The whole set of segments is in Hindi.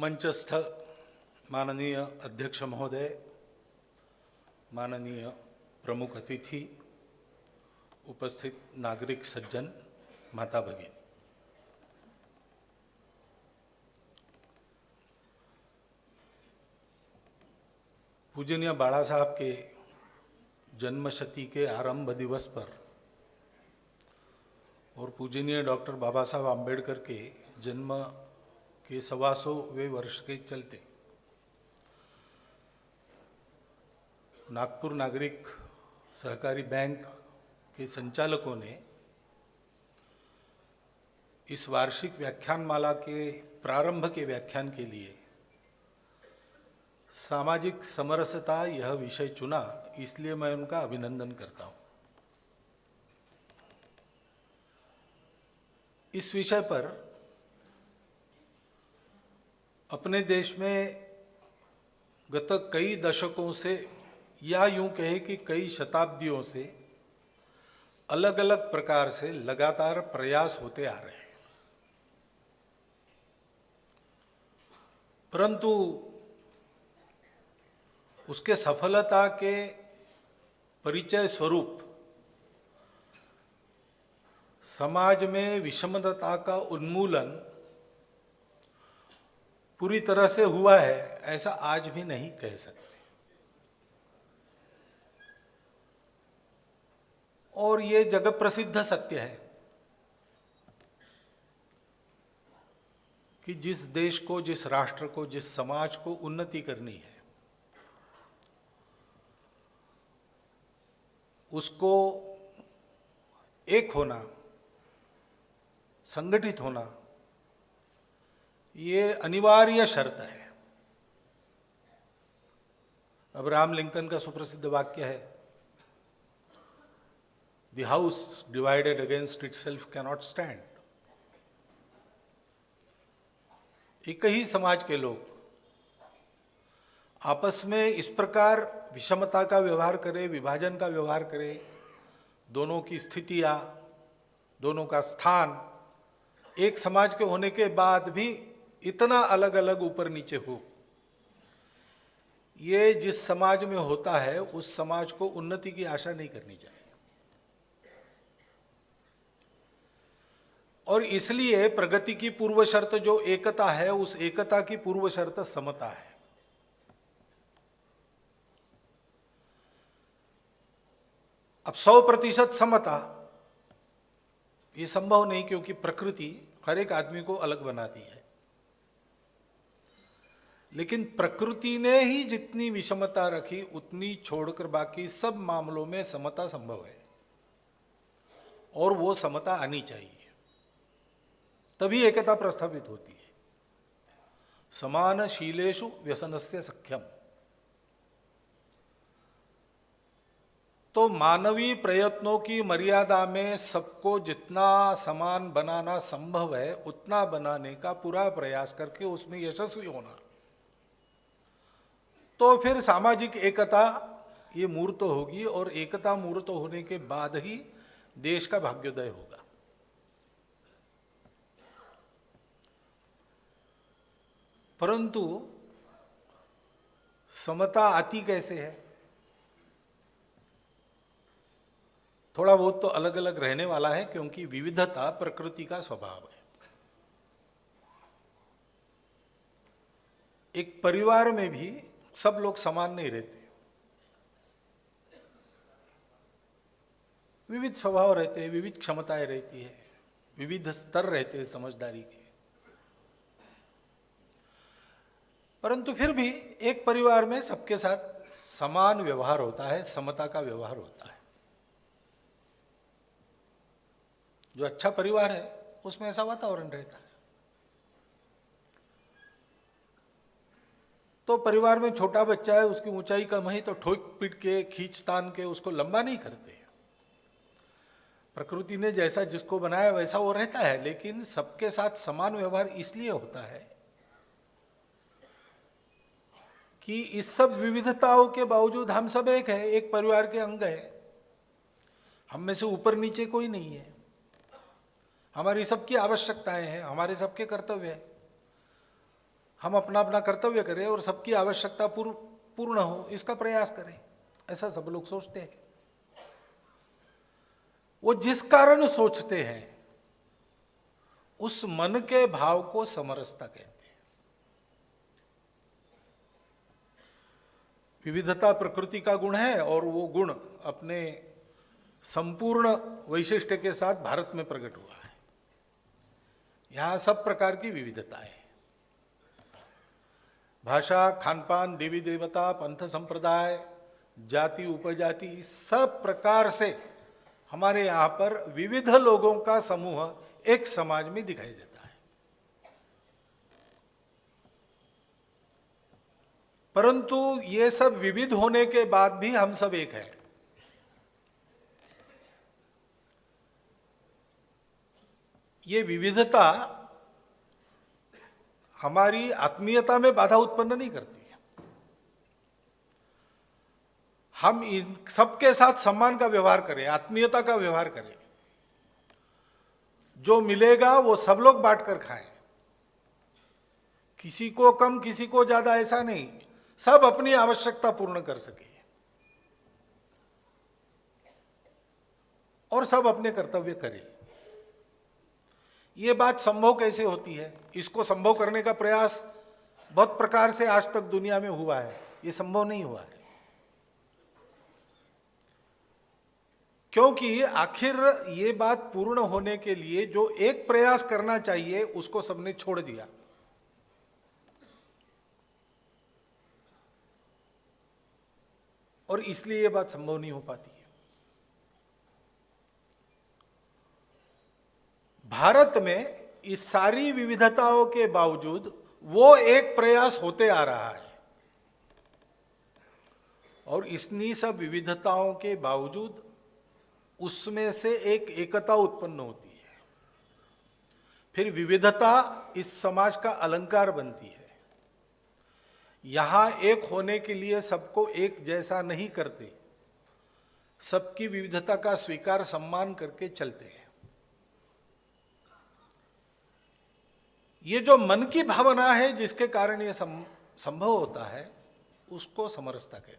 मंचस्थ माननीय अध्यक्ष महोदय, माननीय प्रमुख अतिथि, उपस्थित नागरिक सज्जन, माता भगिनी, पूजनीय बाला साहब के जन्मशती के आरंभ दिवस पर और पूजनीय डॉक्टर बाबा साहब आम्बेडकर के जन्म के 125वें वर्ष के चलते नागपुर नागरिक सहकारी बैंक के संचालकों ने इस वार्षिक व्याख्यानमाला के प्रारंभ के व्याख्यान के लिए सामाजिक समरसता यह विषय चुना, इसलिए मैं उनका अभिनंदन करता हूं। इस विषय पर अपने देश में गत कई दशकों से या यूं कहे कि कई शताब्दियों से अलग अलग प्रकार से लगातार प्रयास होते आ रहे हैं, परंतु उसके सफलता के परिचय स्वरूप समाज में विषमता का उन्मूलन पूरी तरह से हुआ है, ऐसा आज भी नहीं कह सकते। और ये जगत प्रसिद्ध सत्य है कि जिस देश को, जिस राष्ट्र को, जिस समाज को उन्नति करनी है, उसको एक होना, संगठित होना, ये अनिवार्य शर्त है। अब्राहम लिंकन का सुप्रसिद्ध वाक्य है, the house divided against itself cannot stand. एक ही समाज के लोग आपस में इस प्रकार विषमता का व्यवहार करें, विभाजन का व्यवहार करें, दोनों की स्थितियां, दोनों का स्थान एक समाज के होने के बाद भी इतना अलग अलग ऊपर नीचे हो, ये जिस समाज में होता है उस समाज को उन्नति की आशा नहीं करनी चाहिए। और इसलिए प्रगति की पूर्व शर्त जो एकता है, उस एकता की पूर्व शर्त समता है। अब 100% समता ये संभव नहीं, क्योंकि प्रकृति हर एक आदमी को अलग बनाती है। लेकिन प्रकृति ने ही जितनी विषमता रखी उतनी छोड़कर बाकी सब मामलों में समता संभव है, और वो समता आनी चाहिए, तभी एकता प्रस्थापित होती है। समानशीलेषु व्यसनस्य सख्यम। तो मानवीय प्रयत्नों की मर्यादा में सबको जितना समान बनाना संभव है उतना बनाने का पूरा प्रयास करके उसमें यशस्वी होना, तो फिर सामाजिक एकता ये मूर्त होगी, और एकता मूर्त होने के बाद ही देश का भाग्योदय होगा। परंतु समता आती कैसे है? थोड़ा बहुत तो अलग अलग रहने वाला है, क्योंकि विविधता प्रकृति का स्वभाव है। एक परिवार में भी सब लोग समान नहीं रहते, विविध स्वभाव रहते हैं, विविध क्षमताएं रहती है, विविध स्तर रहते हैं समझदारी के। परंतु फिर भी एक परिवार में सबके साथ समान व्यवहार होता है, समता का व्यवहार होता है। जो अच्छा परिवार है उसमें ऐसा वातावरण रहता है। तो परिवार में छोटा बच्चा है, उसकी ऊंचाई कम है तो ठोक पीट के, खींच तान के उसको लंबा नहीं करते। प्रकृति ने जैसा जिसको बनाया वैसा वो रहता है, लेकिन सबके साथ समान व्यवहार इसलिए होता है कि इस सब विविधताओं के बावजूद हम सब एक है, एक परिवार के अंग है। हम में से ऊपर नीचे कोई नहीं है। हमारी सबकी आवश्यकताएं हैं, हमारे सबके कर्तव्य हैं। हम अपना अपना कर्तव्य करें और सबकी आवश्यकता पूर्ण हो, इसका प्रयास करें, ऐसा सब लोग सोचते हैं। वो जिस कारण सोचते हैं उस मन के भाव को समरसता कहते हैं। विविधता प्रकृति का गुण है और वो गुण अपने संपूर्ण वैशिष्ट्य के साथ भारत में प्रकट हुआ है। यहां सब प्रकार की विविधता है, भाषा, खानपान, देवी देवता, पंथ संप्रदाय, जाति, उपजाति, सब प्रकार से हमारे यहाँ पर विविध लोगों का समूह एक समाज में दिखाई देता है। परंतु ये सब विविध होने के बाद भी हम सब एक हैं। ये विविधता हमारी आत्मीयता में बाधा उत्पन्न नहीं करती है। हम इन सबके साथ सम्मान का व्यवहार करें, आत्मीयता का व्यवहार करें, जो मिलेगा वो सब लोग बांट कर खाएं, किसी को कम किसी को ज्यादा ऐसा नहीं, सब अपनी आवश्यकता पूर्ण कर सके और सब अपने कर्तव्य करें। ये बात संभव कैसे होती है? इसको संभव करने का प्रयास बहुत प्रकार से आज तक दुनिया में हुआ है, ये संभव नहीं हुआ है। क्योंकि आखिर ये बात पूर्ण होने के लिए जो एक प्रयास करना चाहिए उसको सबने छोड़ दिया। और इसलिए ये बात संभव नहीं हो पाती है। भारत में इस सारी विविधताओं के बावजूद वो एक प्रयास होते आ रहा है और इतनी सब विविधताओं के बावजूद उसमें से एक एकता उत्पन्न होती है। फिर विविधता इस समाज का अलंकार बनती है। यहां एक होने के लिए सबको एक जैसा नहीं करते, सबकी विविधता का स्वीकार सम्मान करके चलते हैं। ये जो मन की भावना है जिसके कारण ये संभव होता है, उसको समरसता कहते हैं।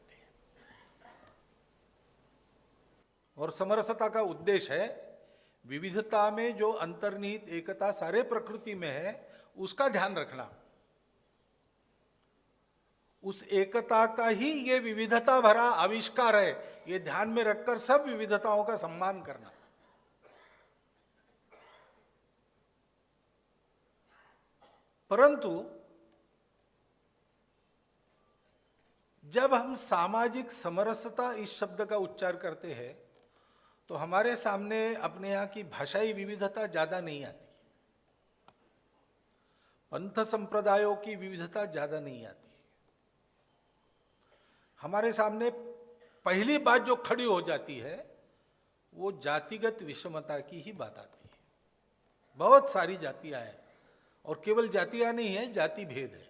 और समरसता का उद्देश्य है विविधता में जो अंतर्निहित एकता सारे प्रकृति में है उसका ध्यान रखना, उस एकता का ही ये विविधता भरा आविष्कार है, ये ध्यान में रखकर सब विविधताओं का सम्मान करना। परंतु जब हम सामाजिक समरसता इस शब्द का उच्चार करते हैं तो हमारे सामने अपने यहाँ की भाषाई विविधता ज्यादा नहीं आती, पंथ संप्रदायों की विविधता ज्यादा नहीं आती। हमारे सामने पहली बात जो खड़ी हो जाती है वो जातिगत विषमता की ही बात आती है। बहुत सारी जातियां हैं और केवल जातियां नहीं है, जाति भेद है।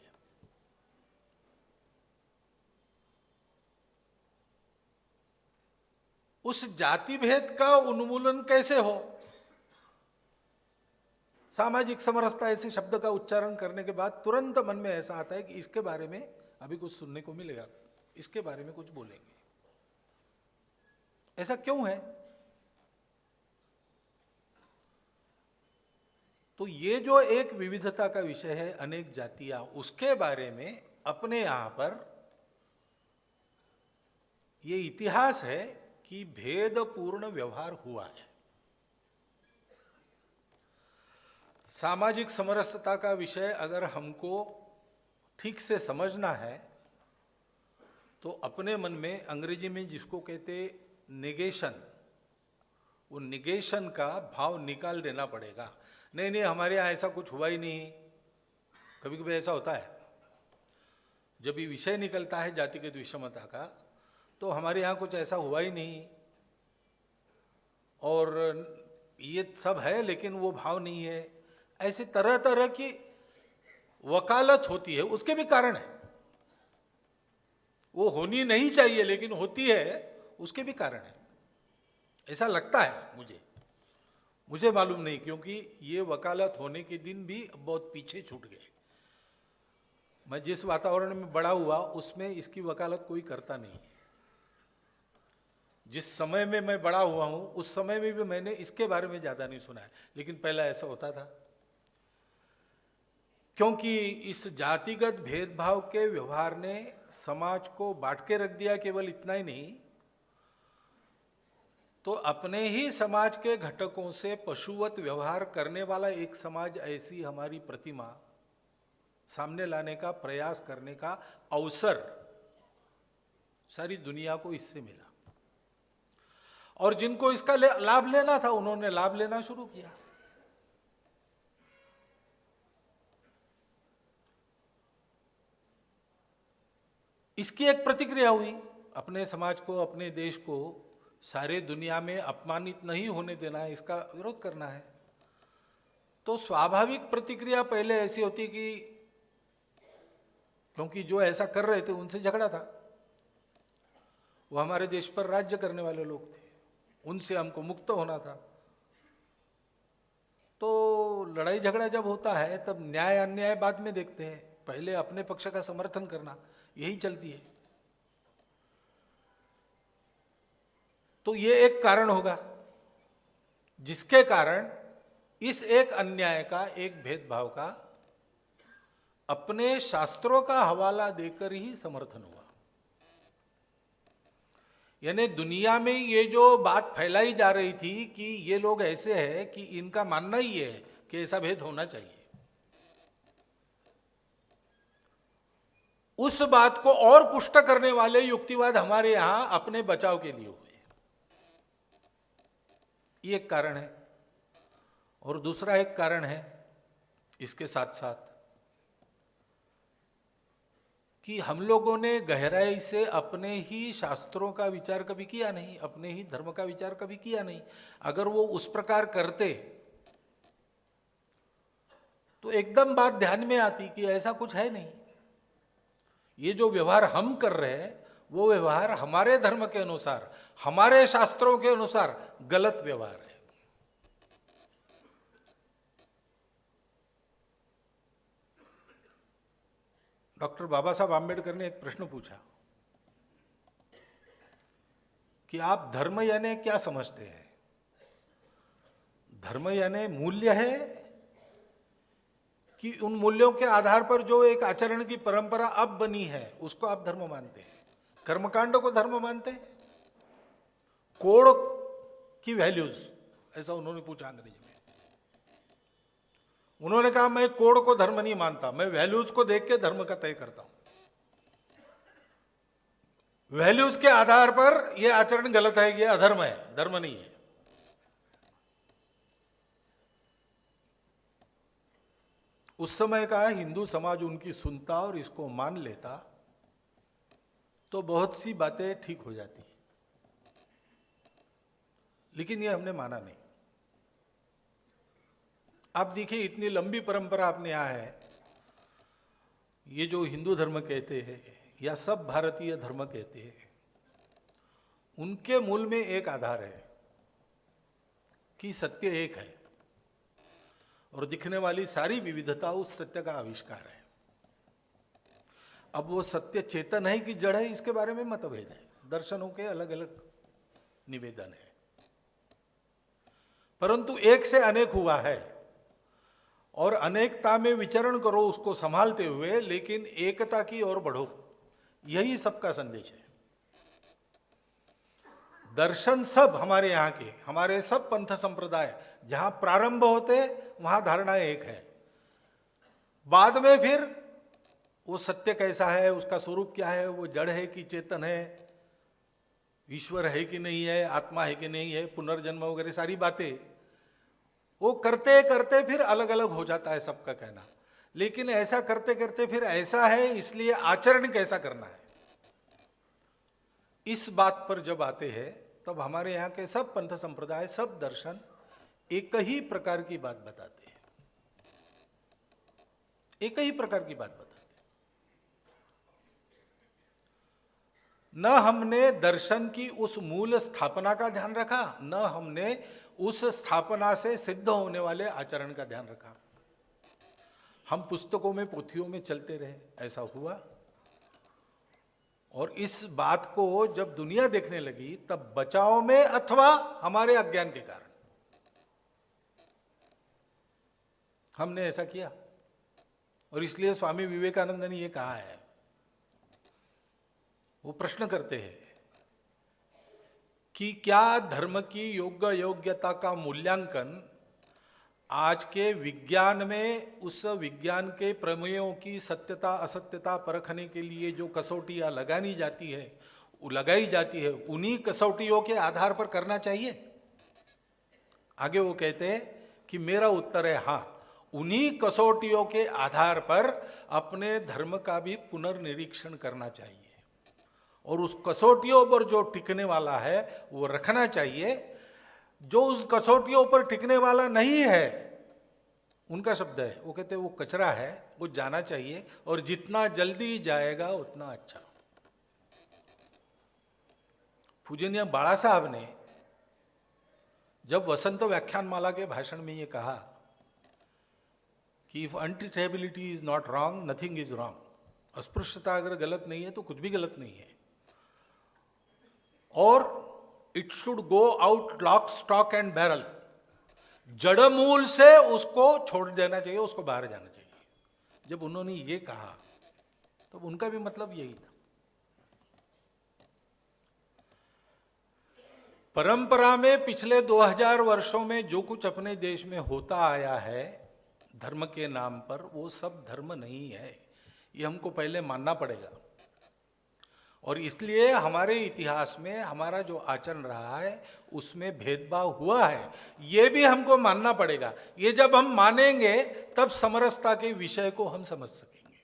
उस जाति भेद का उन्मूलन कैसे हो? सामाजिक समरसता ऐसे शब्द का उच्चारण करने के बाद तुरंत मन में ऐसा आता है कि इसके बारे में अभी कुछ सुनने को मिलेगा, इसके बारे में कुछ बोलेंगे। ऐसा क्यों है? तो ये जो एक विविधता का विषय है, अनेक जातियां, उसके बारे में अपने यहां पर ये इतिहास है कि भेदपूर्ण व्यवहार हुआ है। सामाजिक समरसता का विषय अगर हमको ठीक से समझना है तो अपने मन में, अंग्रेजी में जिसको कहते निगेशन, वो निगेशन का भाव निकाल देना पड़ेगा। नहीं नहीं, हमारे यहाँ ऐसा कुछ हुआ ही नहीं। कभी कभी ऐसा होता है, जब ये विषय निकलता है जातिगत विषमता का, तो हमारे यहाँ कुछ ऐसा हुआ ही नहीं और ये सब है लेकिन वो भाव नहीं है। ऐसे तरह तरह की वकालत होती है, उसके भी कारण है। वो होनी नहीं चाहिए लेकिन होती है, उसके भी कारण है। ऐसा लगता है मुझे मालूम नहीं, क्योंकि ये वकालत होने के दिन भी बहुत पीछे छूट गए। मैं जिस वातावरण में बड़ा हुआ उसमें इसकी वकालत कोई करता नहीं है। जिस समय में मैं बड़ा हुआ हूं उस समय में भी मैंने इसके बारे में ज्यादा नहीं सुना है, लेकिन पहला ऐसा होता था। क्योंकि इस जातिगत भेदभाव के व्यवहार ने समाज को बांट के रख दिया। केवल इतना ही नहीं, तो अपने ही समाज के घटकों से पशुवत व्यवहार करने वाला एक समाज, ऐसी हमारी प्रतिमा सामने लाने का प्रयास करने का अवसर सारी दुनिया को इससे मिला। और जिनको इसका लाभ लेना था उन्होंने लाभ लेना शुरू किया। इसकी एक प्रतिक्रिया हुई। अपने समाज को, अपने देश को सारे दुनिया में अपमानित नहीं होने देना है, इसका विरोध करना है। तो स्वाभाविक प्रतिक्रिया पहले ऐसी होती कि क्योंकि जो ऐसा कर रहे थे उनसे झगड़ा था, वो हमारे देश पर राज्य करने वाले लोग थे, उनसे हमको मुक्त होना था। तो लड़ाई झगड़ा जब होता है तब न्याय अन्याय बाद में देखते हैं, पहले अपने पक्ष का समर्थन करना, यही चलती है। तो ये एक कारण होगा जिसके कारण इस एक अन्याय का, एक भेदभाव का अपने शास्त्रों का हवाला देकर ही समर्थन हुआ। यानी दुनिया में ये जो बात फैलाई जा रही थी कि ये लोग ऐसे हैं कि इनका मानना ही है कि ऐसा भेद होना चाहिए, उस बात को और पुष्ट करने वाले युक्तिवाद हमारे यहां अपने बचाव के लिए हुए। ये एक कारण है। और दूसरा एक कारण है इसके साथ साथ कि हम लोगों ने गहराई से अपने ही शास्त्रों का विचार कभी किया नहीं, अपने ही धर्म का विचार कभी किया नहीं। अगर वो उस प्रकार करते तो एकदम बात ध्यान में आती कि ऐसा कुछ है नहीं। ये जो व्यवहार हम कर रहे हैं वो व्यवहार हमारे धर्म के अनुसार, हमारे शास्त्रों के अनुसार गलत व्यवहार है। डॉक्टर बाबा साहब आम्बेडकर ने एक प्रश्न पूछा कि आप धर्म यानी क्या समझते हैं? धर्म यानी मूल्य है कि उन मूल्यों के आधार पर जो एक आचरण की परंपरा अब बनी है उसको आप धर्म मानते हैं? कर्मकांड को धर्म मानते हैं? कोड की वैल्यूज, ऐसा उन्होंने पूछा अंग्रेजी में। उन्होंने कहा मैं कोड को धर्म नहीं मानता, मैं वैल्यूज को देख के धर्म का तय करता हूं। वैल्यूज के आधार पर यह आचरण गलत है, यह अधर्म है, धर्म नहीं है। उस समय का हिंदू समाज उनकी सुनता और इसको मान लेता तो बहुत सी बातें ठीक हो जाती, लेकिन ये हमने माना नहीं। आप देखिए इतनी लंबी परंपरा अपने यहाँ है। ये जो हिंदू धर्म कहते हैं या सब भारतीय धर्म कहते हैं, उनके मूल में एक आधार है कि सत्य एक है और दिखने वाली सारी विविधता उस सत्य का आविष्कार है। अब वो सत्य चेतन है कि जड़ है, इसके बारे में मतभेद है, दर्शनों के अलग अलग निवेदन है। परंतु एक से अनेक हुआ है और अनेकता में विचरण करो उसको संभालते हुए, लेकिन एकता की ओर बढ़ो, यही सबका संदेश है। दर्शन सब हमारे यहाँ के, हमारे सब पंथ संप्रदाय जहां प्रारंभ होते वहां धारणा एक है, बाद में फिर वो सत्य कैसा है, उसका स्वरूप क्या है, वो जड़ है कि चेतन है, ईश्वर है कि नहीं है, आत्मा है कि नहीं है, पुनर्जन्म वगैरह सारी बातें वो करते करते फिर अलग अलग हो जाता है सबका कहना। लेकिन ऐसा करते करते फिर ऐसा है, इसलिए आचरण कैसा करना है, इस बात पर जब आते हैं तब हमारे यहाँ के सब पंथ संप्रदाय, सब दर्शन एक ही प्रकार की बात बताते हैं, एक ही प्रकार की बात बताते हैं। न हमने दर्शन की उस मूल स्थापना का ध्यान रखा, न हमने उस स्थापना से सिद्ध होने वाले आचरण का ध्यान रखा। हम पुस्तकों में पोथियों में चलते रहे, ऐसा हुआ। और इस बात को जब दुनिया देखने लगी तब बचाव में अथवा हमारे अज्ञान के कारण हमने ऐसा किया। और इसलिए स्वामी विवेकानंद ने ये कहा है, वो प्रश्न करते हैं कि क्या धर्म की योग्यता का मूल्यांकन आज के विज्ञान में उस विज्ञान के प्रमेयों की सत्यता असत्यता परखने के लिए जो कसौटियां लगाई जाती है उन्हीं कसौटियों के आधार पर करना चाहिए? आगे वो कहते हैं कि मेरा उत्तर है हाँ, उन्हीं कसौटियों के आधार पर अपने धर्म का भी पुनर्निरीक्षण करना चाहिए और उस कसौटियों पर जो टिकने वाला है वो रखना चाहिए। जो उस कसौटियों पर टिकने वाला नहीं है, उनका शब्द है, वो कहते हैं वो कचरा है, वो जाना चाहिए और जितना जल्दी जाएगा उतना अच्छा। पूजनीय बाला साहब ने जब वसंत व्याख्यानमाला के भाषण में ये कहा कि if untouchability is not wrong, nothing is wrong, अस्पृश्यता अगर गलत नहीं है तो कुछ भी गलत नहीं है, और it should go out lock stock and barrel, जड़ मूल से उसको छोड़ देना चाहिए, उसको बाहर जाना चाहिए। जब उन्होंने ये कहा तो उनका भी मतलब यही था। परंपरा में पिछले 2000 वर्षों में जो कुछ अपने देश में होता आया है धर्म के नाम पर, वो सब धर्म नहीं है, ये हमको पहले मानना पड़ेगा। और इसलिए हमारे इतिहास में हमारा जो आचरण रहा है उसमें भेदभाव हुआ है, ये भी हमको मानना पड़ेगा। ये जब हम मानेंगे तब समरसता के विषय को हम समझ सकेंगे।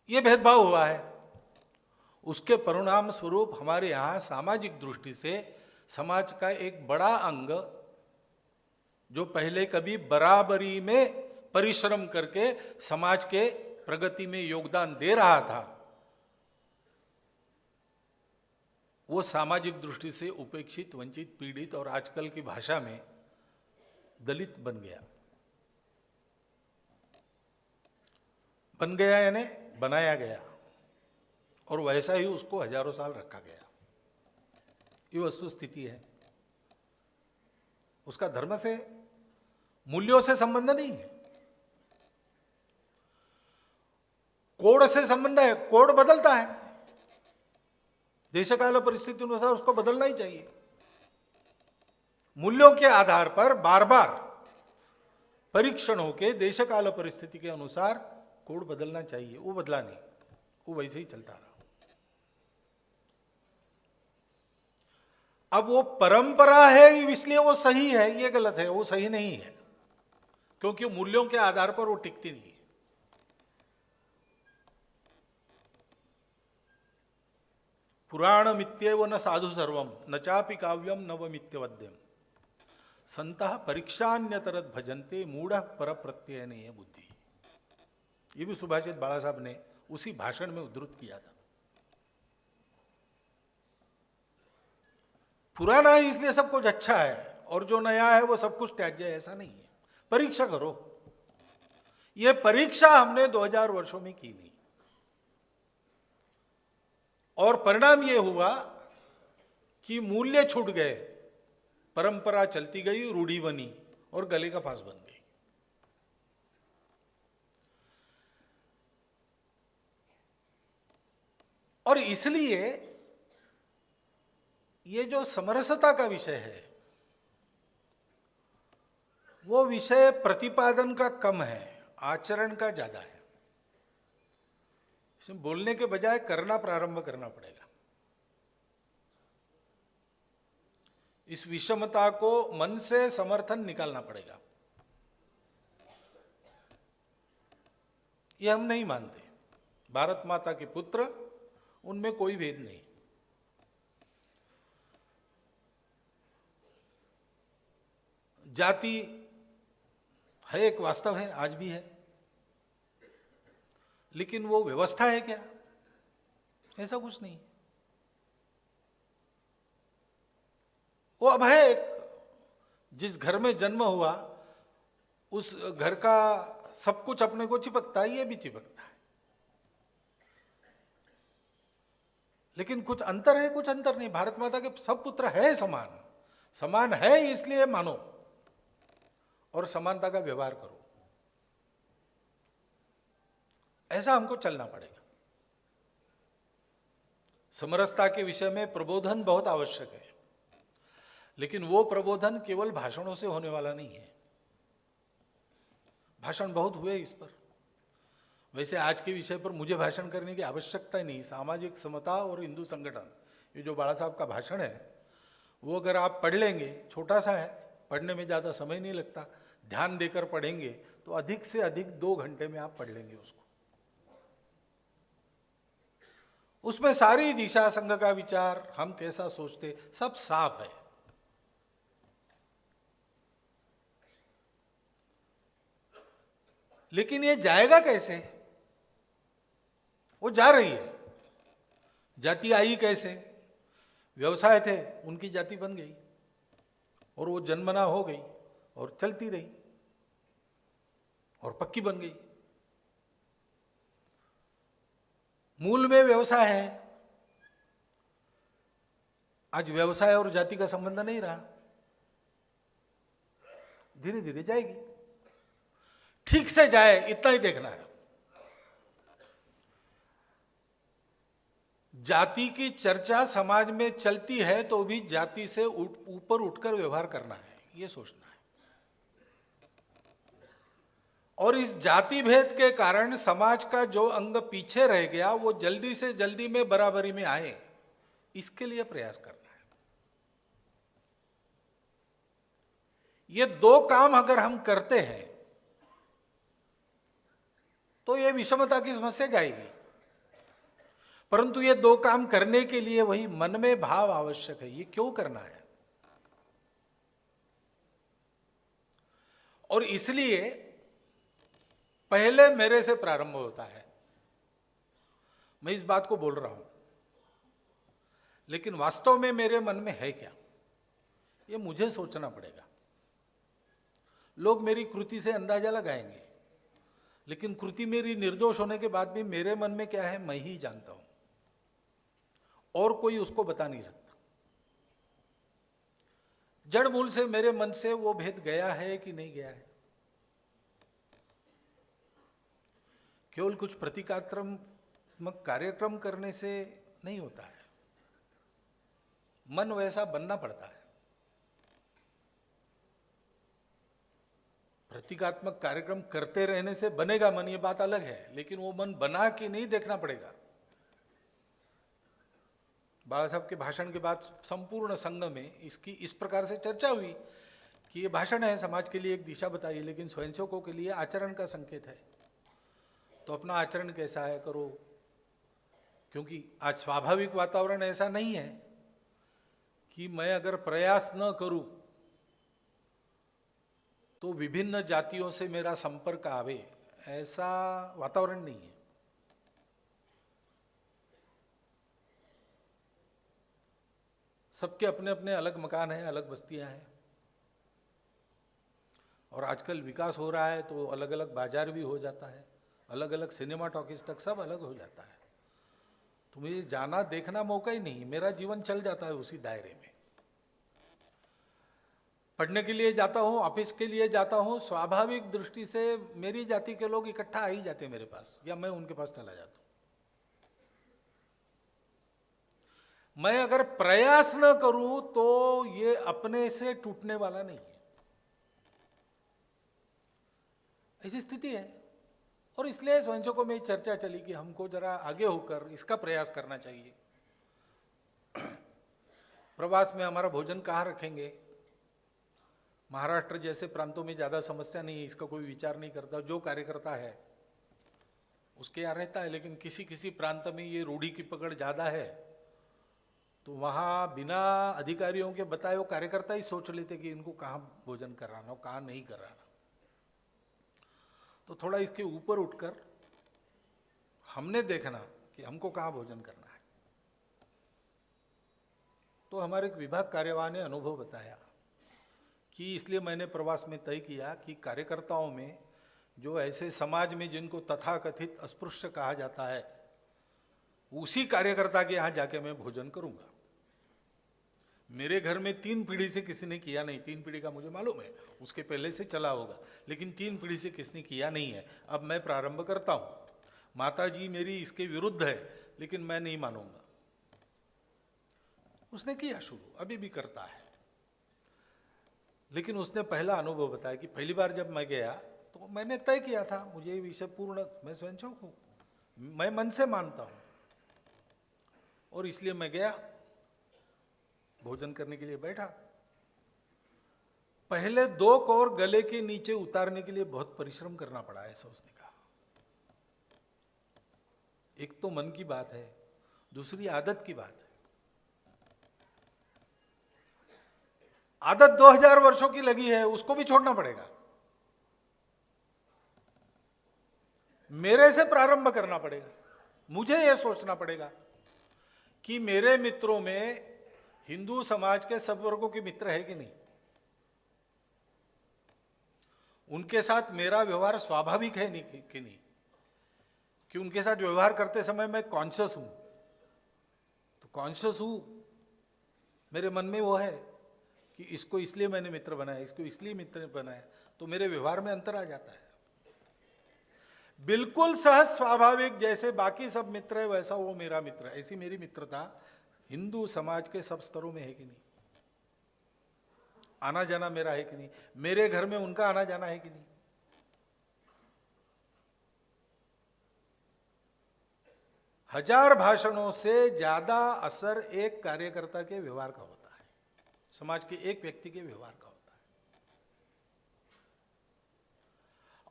ये भेदभाव हुआ है, उसके परिणाम स्वरूप हमारे यहाँ सामाजिक दृष्टि से समाज का एक बड़ा अंग जो पहले कभी बराबरी में परिश्रम करके समाज के प्रगति में योगदान दे रहा था, वो सामाजिक दृष्टि से उपेक्षित, वंचित, पीड़ित और आजकल की भाषा में दलित बन गया यानी बनाया गया, और वैसा ही उसको हजारों साल रखा गया। ये वस्तु स्थिति है। उसका धर्म से, मूल्यों से संबंध नहीं है, कोड से संबंध है। कोड बदलता है, देशकाल परिस्थिति अनुसार उसको बदलना ही चाहिए। मूल्यों के आधार पर बार बार परीक्षण होके देशकाल परिस्थिति के अनुसार कोड बदलना चाहिए, वो बदला नहीं, वो वैसे ही चलता रहा। अब वो परंपरा है इसलिए वो सही है, ये गलत है, वो सही नहीं है, क्योंकि मूल्यों के आधार पर वो टिकती नहीं है। पुराणमित्येव न साधु सर्वम न चापि काव्यम नवमित्यवद्यम संतः परीक्षान्यतरत भजन्ते मूढ़ पर प्रत्ययनेय बुद्धि। ये भी सुभाषित बाला साहब ने उसी भाषण में उद्धृत किया था। पुराना है इसलिए सब कुछ अच्छा है और जो नया है वो सब कुछ त्याज्य है, ऐसा नहीं है। परीक्षा करो। ये परीक्षा हमने 2000 वर्षों में की नहीं, और परिणाम ये हुआ कि मूल्य छूट गए, परंपरा चलती गई, रूढ़ी बनी और गले का फांस बन गई। और इसलिए ये जो समरसता का विषय है वो विषय प्रतिपादन का कम है, आचरण का ज्यादा है। इसमें बोलने के बजाय करना प्रारंभ करना पड़ेगा। इस विषमता को मन से समर्थन निकालना पड़ेगा। ये हम नहीं मानते। भारत माता के पुत्र, उनमें कोई भेद नहीं। जाति है, एक वास्तव है, आज भी है, लेकिन वो व्यवस्था है क्या? ऐसा कुछ नहीं। वो अब है एक जिस घर में जन्म हुआ उस घर का सब कुछ अपने को चिपकता है, ये भी चिपकता है। लेकिन कुछ अंतर है, कुछ अंतर नहीं। भारत माता के सब पुत्र है समान, समान है इसलिए मानो और समानता का व्यवहार करो, ऐसा हमको चलना पड़ेगा। समरसता के विषय में प्रबोधन बहुत आवश्यक है, लेकिन वो प्रबोधन केवल भाषणों से होने वाला नहीं है। भाषण बहुत हुए इस पर, वैसे आज के विषय पर मुझे भाषण करने की आवश्यकता ही नहीं। सामाजिक समता और हिंदू संगठन, ये जो बाला साहब का भाषण है, वो अगर आप पढ़ लेंगे, छोटा सा है, पढ़ने में ज़्यादा समय नहीं लगता, ध्यान देकर पढ़ेंगे तो अधिक से अधिक 2 घंटे में आप पढ़ लेंगे उसको। उसमें सारी दिशा, संघ का विचार, हम कैसा सोचते, सब साफ है। लेकिन ये जाएगा कैसे? वो जा रही है। जाति आई कैसे? व्यवसाय थे, उनकी जाति बन गई और वो जन्मना हो गई और चलती रही और पक्की बन गई। मूल में व्यवसाय है, आज व्यवसाय और जाति का संबंध नहीं रहा, धीरे धीरे जाएगी। ठीक से जाए, इतना ही देखना है। जाति की चर्चा समाज में चलती है तो भी जाति से ऊपर उठकर व्यवहार करना है, ये सोचना है। और इस जाति भेद के कारण समाज का जो अंग पीछे रह गया वो जल्दी से जल्दी में बराबरी में आए, इसके लिए प्रयास करना है। ये 2 काम अगर हम करते हैं तो ये विषमता की समस्या जाएगी। परंतु ये 2 काम करने के लिए वही मन में भाव आवश्यक है, ये क्यों करना है। और इसलिए पहले मेरे से प्रारंभ होता है। मैं इस बात को बोल रहा हूं, लेकिन वास्तव में मेरे मन में है क्या, ये मुझे सोचना पड़ेगा। लोग मेरी कृति से अंदाजा लगाएंगे, लेकिन कृति मेरी निर्दोष होने के बाद भी मेरे मन में क्या है मैं ही जानता हूं, और कोई उसको बता नहीं सकता। जड़ मूल से मेरे मन से वो भेद गया है कि नहीं गया है। केवल कुछ प्रतीकात्मक कार्यक्रम करने से नहीं होता है, मन वैसा बनना पड़ता है। प्रतीकात्मक कार्यक्रम करते रहने से बनेगा मन, ये बात अलग है, लेकिन वो मन बना कि नहीं देखना पड़ेगा। बाला साहब के भाषण के बाद संपूर्ण संघ में इसकी इस प्रकार से चर्चा हुई कि ये भाषण है, समाज के लिए एक दिशा बताइए, लेकिन स्वयंसेवकों के लिए आचरण का संकेत है, तो अपना आचरण कैसा है करो। क्योंकि आज स्वाभाविक वातावरण ऐसा नहीं है कि मैं अगर प्रयास न करूं तो विभिन्न जातियों से मेरा संपर्क आवे, ऐसा वातावरण नहीं है। सबके अपने अपने अलग मकान हैं, अलग बस्तियां हैं, और आजकल विकास हो रहा है तो अलग अलग बाजार भी हो जाता है, अलग अलग सिनेमा टॉकीज तक सब अलग हो जाता है। तो मुझे जाना देखना मौका ही नहीं, मेरा जीवन चल जाता है उसी दायरे में। पढ़ने के लिए जाता हूँ, ऑफिस के लिए जाता हूँ, स्वाभाविक दृष्टि से मेरी जाति के लोग इकट्ठा आ ही जाते हैं मेरे पास, या मैं उनके पास चला जाता हूँ। मैं अगर प्रयास न करूं तो ये अपने से टूटने वाला नहीं है, ऐसी स्थिति है। और इसलिए स्वयंसेवकों में चर्चा चली कि हमको जरा आगे होकर इसका प्रयास करना चाहिए। प्रवास में हमारा भोजन कहाँ रखेंगे? महाराष्ट्र जैसे प्रांतों में ज़्यादा समस्या नहीं है, इसका कोई विचार नहीं करता, जो कार्यकर्ता है उसके यहाँ रहता है। लेकिन किसी किसी प्रांत में ये रूढ़ी की पकड़ ज़्यादा है, तो वहाँ बिना अधिकारियों के बताए वो कार्यकर्ता ही सोच लेते कि इनको कहाँ भोजन कराना, कहाँ नहीं कराना। तो थोड़ा इसके ऊपर उठकर हमने देखना कि हमको कहाँ भोजन करना है। तो हमारे एक विभाग कार्यवाह ने अनुभव बताया कि इसलिए मैंने प्रवास में तय किया कि कार्यकर्ताओं में जो ऐसे समाज में जिनको तथाकथित अस्पृश्य कहा जाता है, उसी कार्यकर्ता के यहाँ जाके मैं भोजन करूंगा। मेरे घर में 3 पीढ़ी से किसी ने किया नहीं, 3 पीढ़ी का मुझे मालूम है, उसके पहले से चला होगा, लेकिन 3 पीढ़ी से किसने किया नहीं है। अब मैं प्रारंभ करता हूं। माता जी मेरी इसके विरुद्ध है, लेकिन मैं नहीं मानूंगा। उसने किया शुरू, अभी भी करता है। लेकिन उसने पहला अनुभव बताया कि पहली बार जब मैं गया तो मैंने तय किया था, मुझे ये विषय पूर्ण, मैं स्वयंसेवक हूं, मैं मन से मानता हूं, और इसलिए मैं गया, भोजन करने के लिए बैठा। पहले 2 कौर गले के नीचे उतारने के लिए बहुत परिश्रम करना पड़ा, ऐसा उसने कहा। एक तो मन की बात है, दूसरी आदत की बात है। आदत 2000 वर्षों की लगी है, उसको भी छोड़ना पड़ेगा। मेरे से प्रारंभ करना पड़ेगा। मुझे यह सोचना पड़ेगा कि मेरे मित्रों में हिंदू समाज के सब वर्गों के मित्र है कि नहीं, उनके साथ मेरा व्यवहार स्वाभाविक है नहीं कि नहीं, कि उनके साथ व्यवहार करते समय मैं कॉन्शियस हूं। तो कॉन्शियस हूं, मेरे मन में वो है कि इसको इसलिए मैंने मित्र बनाया, इसको इसलिए मित्र बनाया, तो मेरे व्यवहार में अंतर आ जाता है। बिल्कुल सहज स्वाभाविक, जैसे बाकी सब मित्र है वैसा वो मेरा मित्र है, ऐसी मेरी मित्रता हिंदू समाज के सब स्तरों में है कि नहीं। आना जाना मेरा है कि नहीं, मेरे घर में उनका आना जाना है कि नहीं। हजार भाषणों से ज्यादा असर एक कार्यकर्ता के व्यवहार का होता है, समाज के एक व्यक्ति के व्यवहार का होता है।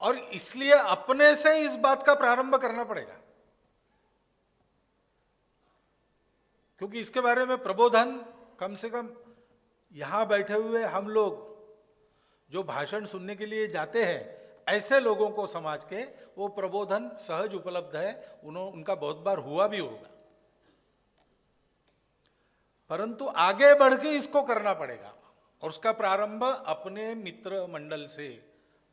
और इसलिए अपने से इस बात का प्रारंभ करना पड़ेगा, क्योंकि इसके बारे में प्रबोधन, कम से कम यहां बैठे हुए हम लोग जो भाषण सुनने के लिए जाते हैं, ऐसे लोगों को समाज के वो प्रबोधन सहज उपलब्ध है, उनका बहुत बार हुआ भी होगा। परंतु आगे बढ़ के इसको करना पड़ेगा, और उसका प्रारंभ अपने मित्र मंडल से,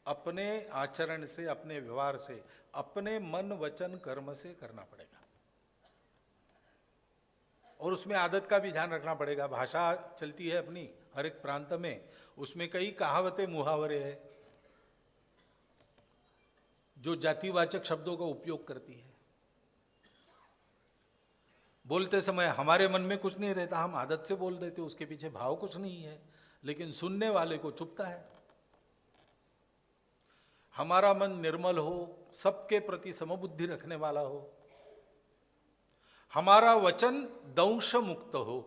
अपने आचरण से, अपने व्यवहार से, अपने मन वचन कर्म से करना पड़ेगा। और उसमें आदत का भी ध्यान रखना पड़ेगा। भाषा चलती है अपनी हर एक प्रांत में, उसमें कई कहावतें मुहावरे हैं जो जातिवाचक शब्दों का उपयोग करती है। बोलते समय हमारे मन में कुछ नहीं रहता, हम आदत से बोल देते, उसके पीछे भाव कुछ नहीं है, लेकिन सुनने वाले को चुभता है। हमारा मन निर्मल हो, सबके प्रति समबुद्धि रखने वाला हो, हमारा वचन दंश मुक्त हो।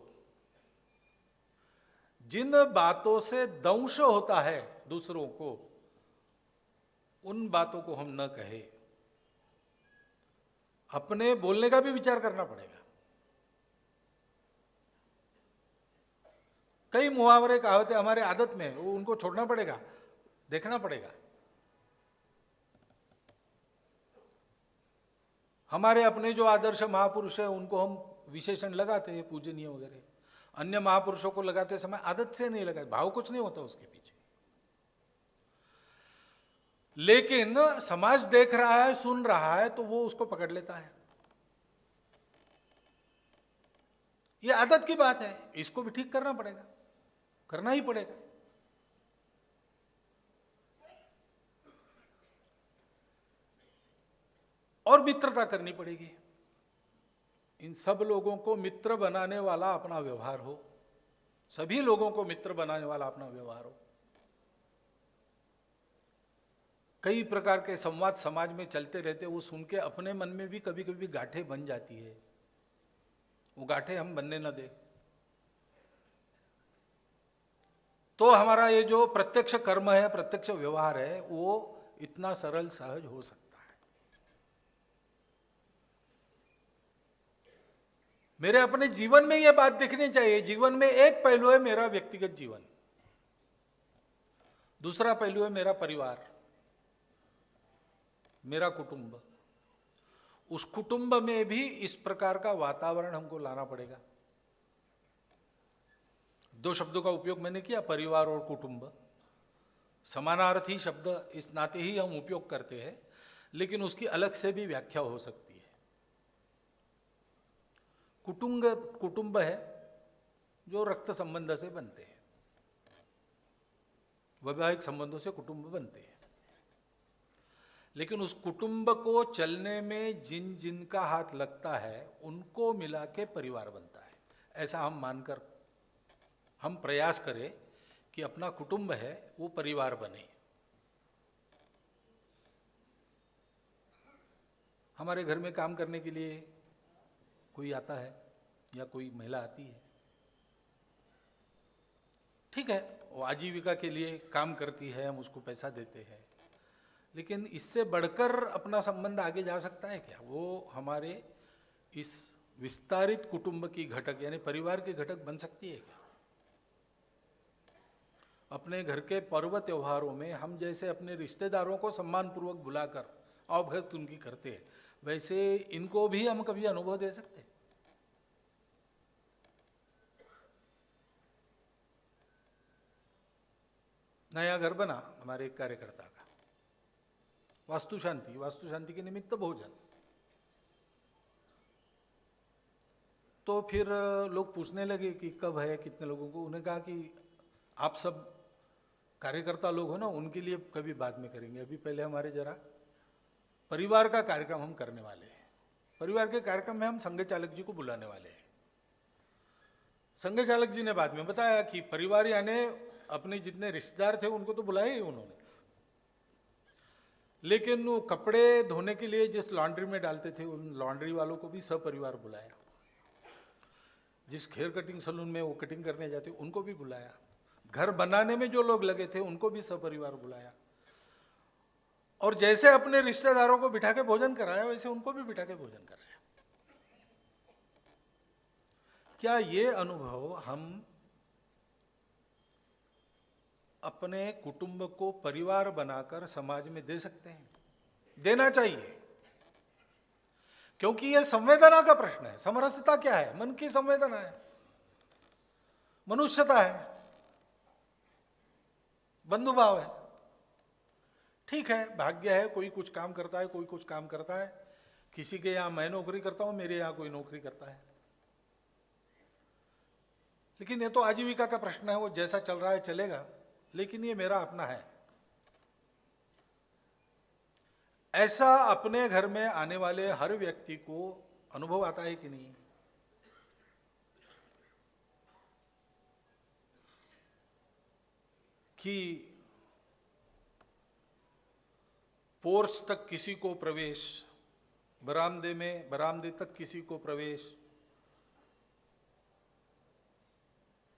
जिन बातों से दंश होता है दूसरों को, उन बातों को हम न कहे। अपने बोलने का भी विचार करना पड़ेगा। कई मुहावरे कहावतें हमारे आदत में, वो उनको छोड़ना पड़ेगा, देखना पड़ेगा। हमारे अपने जो आदर्श महापुरुष हैं उनको हम विशेषण लगाते हैं, पूजनीय वगैरह, अन्य महापुरुषों को लगाते समय आदत से नहीं लगाते, भाव कुछ नहीं होता उसके पीछे। लेकिन समाज देख रहा है, सुन रहा है, तो वो उसको पकड़ लेता है। ये आदत की बात है, इसको भी ठीक करना पड़ेगा, करना ही पड़ेगा। और मित्रता करनी पड़ेगी। इन सब लोगों को मित्र बनाने वाला अपना व्यवहार हो, सभी लोगों को मित्र बनाने वाला अपना व्यवहार हो। कई प्रकार के संवाद समाज में चलते रहते, वो सुन के अपने मन में भी कभी कभी गांठें बन जाती है। वो गांठें हम बनने न दें, तो हमारा ये जो प्रत्यक्ष कर्म है, प्रत्यक्ष व्यवहार है, वो इतना सरल सहज हो सकता है। मेरे अपने जीवन में यह बात दिखनी चाहिए। जीवन में एक पहलू है मेरा व्यक्तिगत जीवन, दूसरा पहलू है मेरा परिवार, मेरा कुटुंब। उस कुटुंब में भी इस प्रकार का वातावरण हमको लाना पड़ेगा। 2 शब्दों का उपयोग मैंने किया, परिवार और कुटुंब। समानार्थी शब्द इस नाते ही हम उपयोग करते हैं, लेकिन उसकी अलग से भी व्याख्या हो सकती है। कुटुंब है जो रक्त संबंध से बनते हैं, वैवाहिक संबंधों से कुटुंब बनते हैं, लेकिन उस कुटुंब को चलने में जिन जिन का हाथ लगता है उनको मिला के परिवार बनता है। ऐसा हम मानकर हम प्रयास करें कि अपना कुटुंब है वो परिवार बने। हमारे घर में काम करने के लिए कोई आता है या कोई महिला आती है, ठीक है, वो आजीविका के लिए काम करती है, हम उसको पैसा देते हैं, लेकिन इससे बढ़कर अपना संबंध आगे जा सकता है क्या? वो हमारे इस विस्तारित कुटुंब की घटक यानी परिवार की घटक बन सकती है क्या? अपने घर के पर्व त्योहारों में हम जैसे अपने रिश्तेदारों को सम्मानपूर्वक बुलाकर अवभगत उनकी करते हैं, वैसे इनको भी हम कभी अनुभव दे सकते हैं? नया घर बना हमारे एक कार्यकर्ता का, वास्तु शांति के निमित्त भोजन। तो फिर लोग पूछने लगे कि कब है, कितने लोगों को। उन्होंने कहा कि आप सब कार्यकर्ता लोग हो ना, उनके लिए कभी बाद में करेंगे, अभी पहले हमारे जरा परिवार का कार्यक्रम हम करने वाले हैं। परिवार के कार्यक्रम में हम संघ चालक जी को बुलाने वाले हैं। संघ चालक जी ने बाद में बताया कि परिवार यानी अपने जितने रिश्तेदार थे उनको तो बुलाए ही उन्होंने, लेकिन वो कपड़े धोने के लिए जिस लॉन्ड्री में डालते थे उन लॉन्ड्री वालों को भी सपरिवार बुलाया, जिस हेयर कटिंग सलून में वो कटिंग करने जाते उनको भी बुलाया, घर बनाने में जो लोग लगे थे उनको भी सपरिवार बुलाया, और जैसे अपने रिश्तेदारों को बिठा के भोजन कराया वैसे उनको भी बिठा के भोजन कराया। क्या ये अनुभव हम अपने कुटुंब को परिवार बनाकर समाज में दे सकते हैं? देना चाहिए, क्योंकि यह संवेदना का प्रश्न है। समरसता क्या है? मन की संवेदना है, मनुष्यता है, बंधुभाव है। ठीक है, भाग्य है, कोई कुछ काम करता है, कोई कुछ काम करता है, किसी के यहां मैं नौकरी करता हूं, मेरे यहां कोई नौकरी करता है, लेकिन ये तो आजीविका का प्रश्न है, वो जैसा चल रहा है चलेगा, लेकिन ये मेरा अपना है। ऐसा अपने घर में आने वाले हर व्यक्ति को अनुभव आता है कि नहीं? कि पोर्च तक किसी को प्रवेश, बरामदे तक किसी को प्रवेश,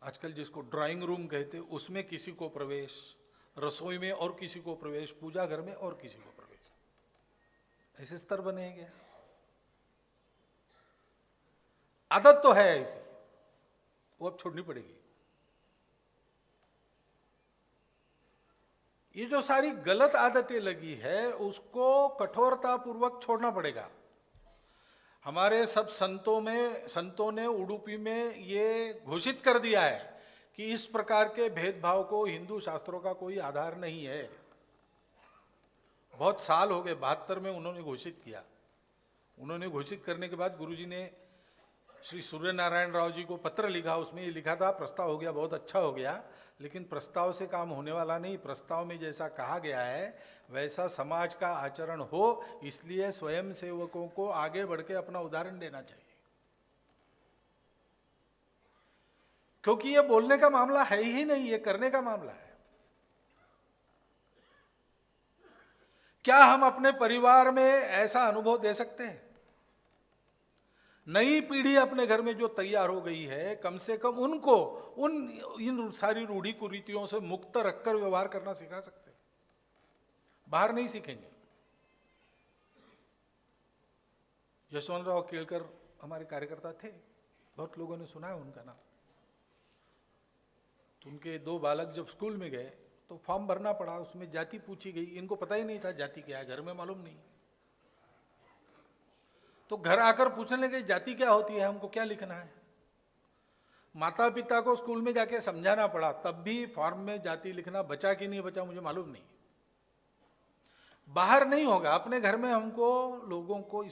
आजकल जिसको ड्राइंग रूम कहते उसमें किसी को प्रवेश, रसोई में और किसी को प्रवेश, पूजा घर में और किसी को प्रवेश, ऐसे स्तर बने क्या? आदत तो है ऐसी, वो अब छोड़नी पड़ेगी। ये जो सारी गलत आदतें लगी है उसको कठोरता पूर्वक छोड़ना पड़ेगा। हमारे सब संतों ने उडुपी में ये घोषित कर दिया है कि इस प्रकार के भेदभाव को हिंदू शास्त्रों का कोई आधार नहीं है। बहुत साल हो गए, 72 में उन्होंने घोषित किया। उन्होंने घोषित करने के बाद गुरुजी ने श्री सूर्य नारायण राव जी को पत्र लिखा, उसमें ये लिखा था प्रस्ताव हो गया, बहुत अच्छा हो गया, लेकिन प्रस्ताव से काम होने वाला नहीं, प्रस्ताव में जैसा कहा गया है वैसा समाज का आचरण हो, इसलिए स्वयं सेवकों को आगे बढ़ के अपना उदाहरण देना चाहिए। क्योंकि ये बोलने का मामला है ही नहीं, ये करने का मामला है। क्या हम अपने परिवार में ऐसा अनुभव दे सकते हैं? नई पीढ़ी अपने घर में जो तैयार हो गई है, कम से कम उनको इन सारी रूढ़ी कुरीतियों से मुक्त रखकर व्यवहार करना सिखा सकते हैं, बाहर नहीं सीखेंगे। यशवंतराव केलकर हमारे कार्यकर्ता थे, बहुत लोगों ने सुना है उनका नाम। तो उनके 2 बालक जब स्कूल में गए तो फॉर्म भरना पड़ा, उसमें जाति पूछी गई, इनको पता ही नहीं था जाति क्या है, घर में मालूम नहीं। तो घर आकर पूछने लगे जाति क्या होती है, हमको क्या लिखना है? माता पिता को स्कूल में जाके समझाना पड़ा, तब भी फॉर्म में जाति लिखना बचा कि नहीं बचा मुझे मालूम नहीं। बाहर नहीं होगा, अपने घर में हमको लोगों को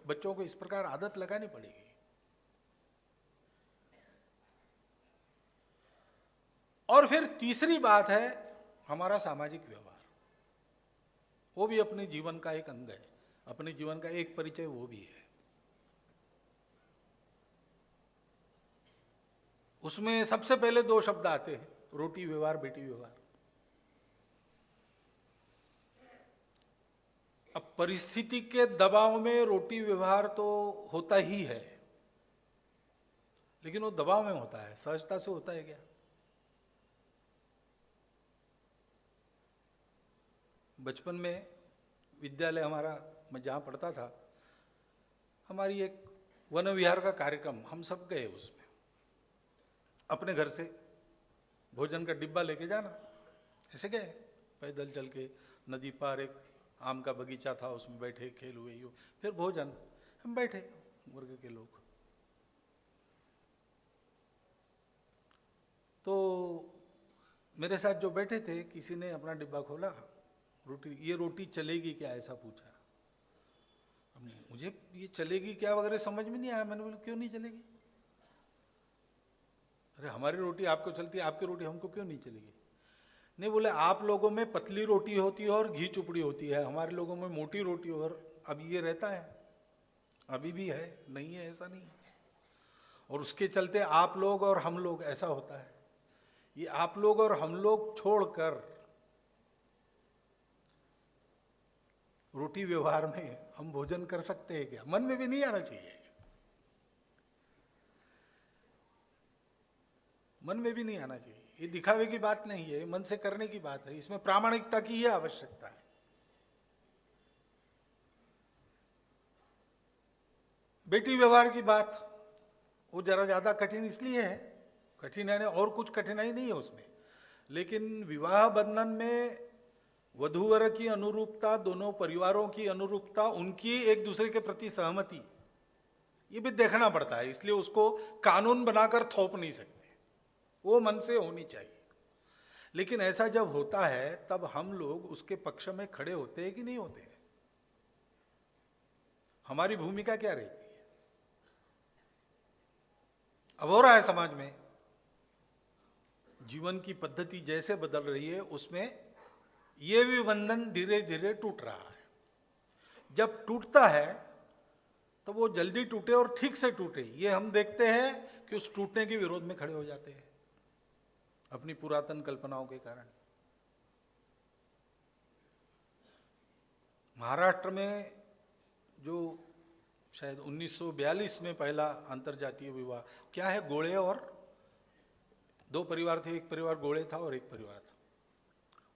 बच्चों को इस प्रकार आदत लगानी पड़ेगी। और फिर तीसरी बात है हमारा सामाजिक व्यवहार, वो भी अपने जीवन का एक अंग है, अपने जीवन का एक परिचय वो भी है। उसमें सबसे पहले दो शब्द आते हैं, रोटी व्यवहार, बेटी व्यवहार। अब परिस्थिति के दबाव में रोटी व्यवहार तो होता ही है, लेकिन वो दबाव में होता है, सहजता से होता है क्या? बचपन में विद्यालय हमारा, मैं जहाँ पढ़ता था, हमारी एक वन विहार का कार्यक्रम, हम सब गए उसमें। अपने घर से भोजन का डिब्बा लेके जाना, ऐसे गए पैदल चल के, नदी पार एक आम का बगीचा था, उसमें बैठे, खेल हुए, यो फिर भोजन, हम बैठे वर्ग के लोग। तो मेरे साथ जो बैठे थे, किसी ने अपना डिब्बा खोला, रोटी, ये रोटी चलेगी क्या, ऐसा पूछा। मुझे ये चलेगी क्या वगैरह समझ में नहीं आया। मैंने बोला क्यों नहीं चलेगी? अरे हमारी रोटी आपको चलती है, आपकी रोटी हमको क्यों नहीं चलेगी? नहीं, बोले आप लोगों में पतली रोटी होती है और घी चुपड़ी होती है, हमारे लोगों में मोटी रोटी, और अब ये रहता है, अभी भी है, नहीं है ऐसा नहीं। और उसके चलते आप लोग और हम लोग, ऐसा होता है। ये आप लोग और हम लोग छोड़कर रोटी व्यवहार में हम भोजन कर सकते हैं क्या? मन में भी नहीं आना चाहिए, मन में भी नहीं आना चाहिए। ये दिखावे की बात नहीं है, मन से करने की बात है, इसमें प्रामाणिकता की ही आवश्यकता है। बेटी व्यवहार की बात, वो जरा ज्यादा कठिन इसलिए है, कठिन है और कुछ कठिनाई नहीं है उसमें, लेकिन विवाह बंधन में वधूवर की अनुरूपता, दोनों परिवारों की अनुरूपता, उनकी एक दूसरे के प्रति सहमति, ये भी देखना पड़ता है। इसलिए उसको कानून बनाकर थोप नहीं सकते, वो मन से होनी चाहिए। लेकिन ऐसा जब होता है तब हम लोग उसके पक्ष में खड़े होते हैं कि नहीं होते हैं? हमारी भूमिका क्या रहती है? अब हो रहा है समाज में, जीवन की पद्धति जैसे बदल रही है, उसमें ये भी बंधन धीरे धीरे टूट रहा है। जब टूटता है तो वो जल्दी टूटे और ठीक से टूटे, ये हम देखते हैं कि उस टूटने के विरोध में खड़े हो जाते हैं अपनी पुरातन कल्पनाओं के कारण। महाराष्ट्र में जो शायद 1942 में पहला अंतरजातीय विवाह, क्या है, गोळे और दो परिवार थे, एक परिवार गोळे था और एक परिवार था,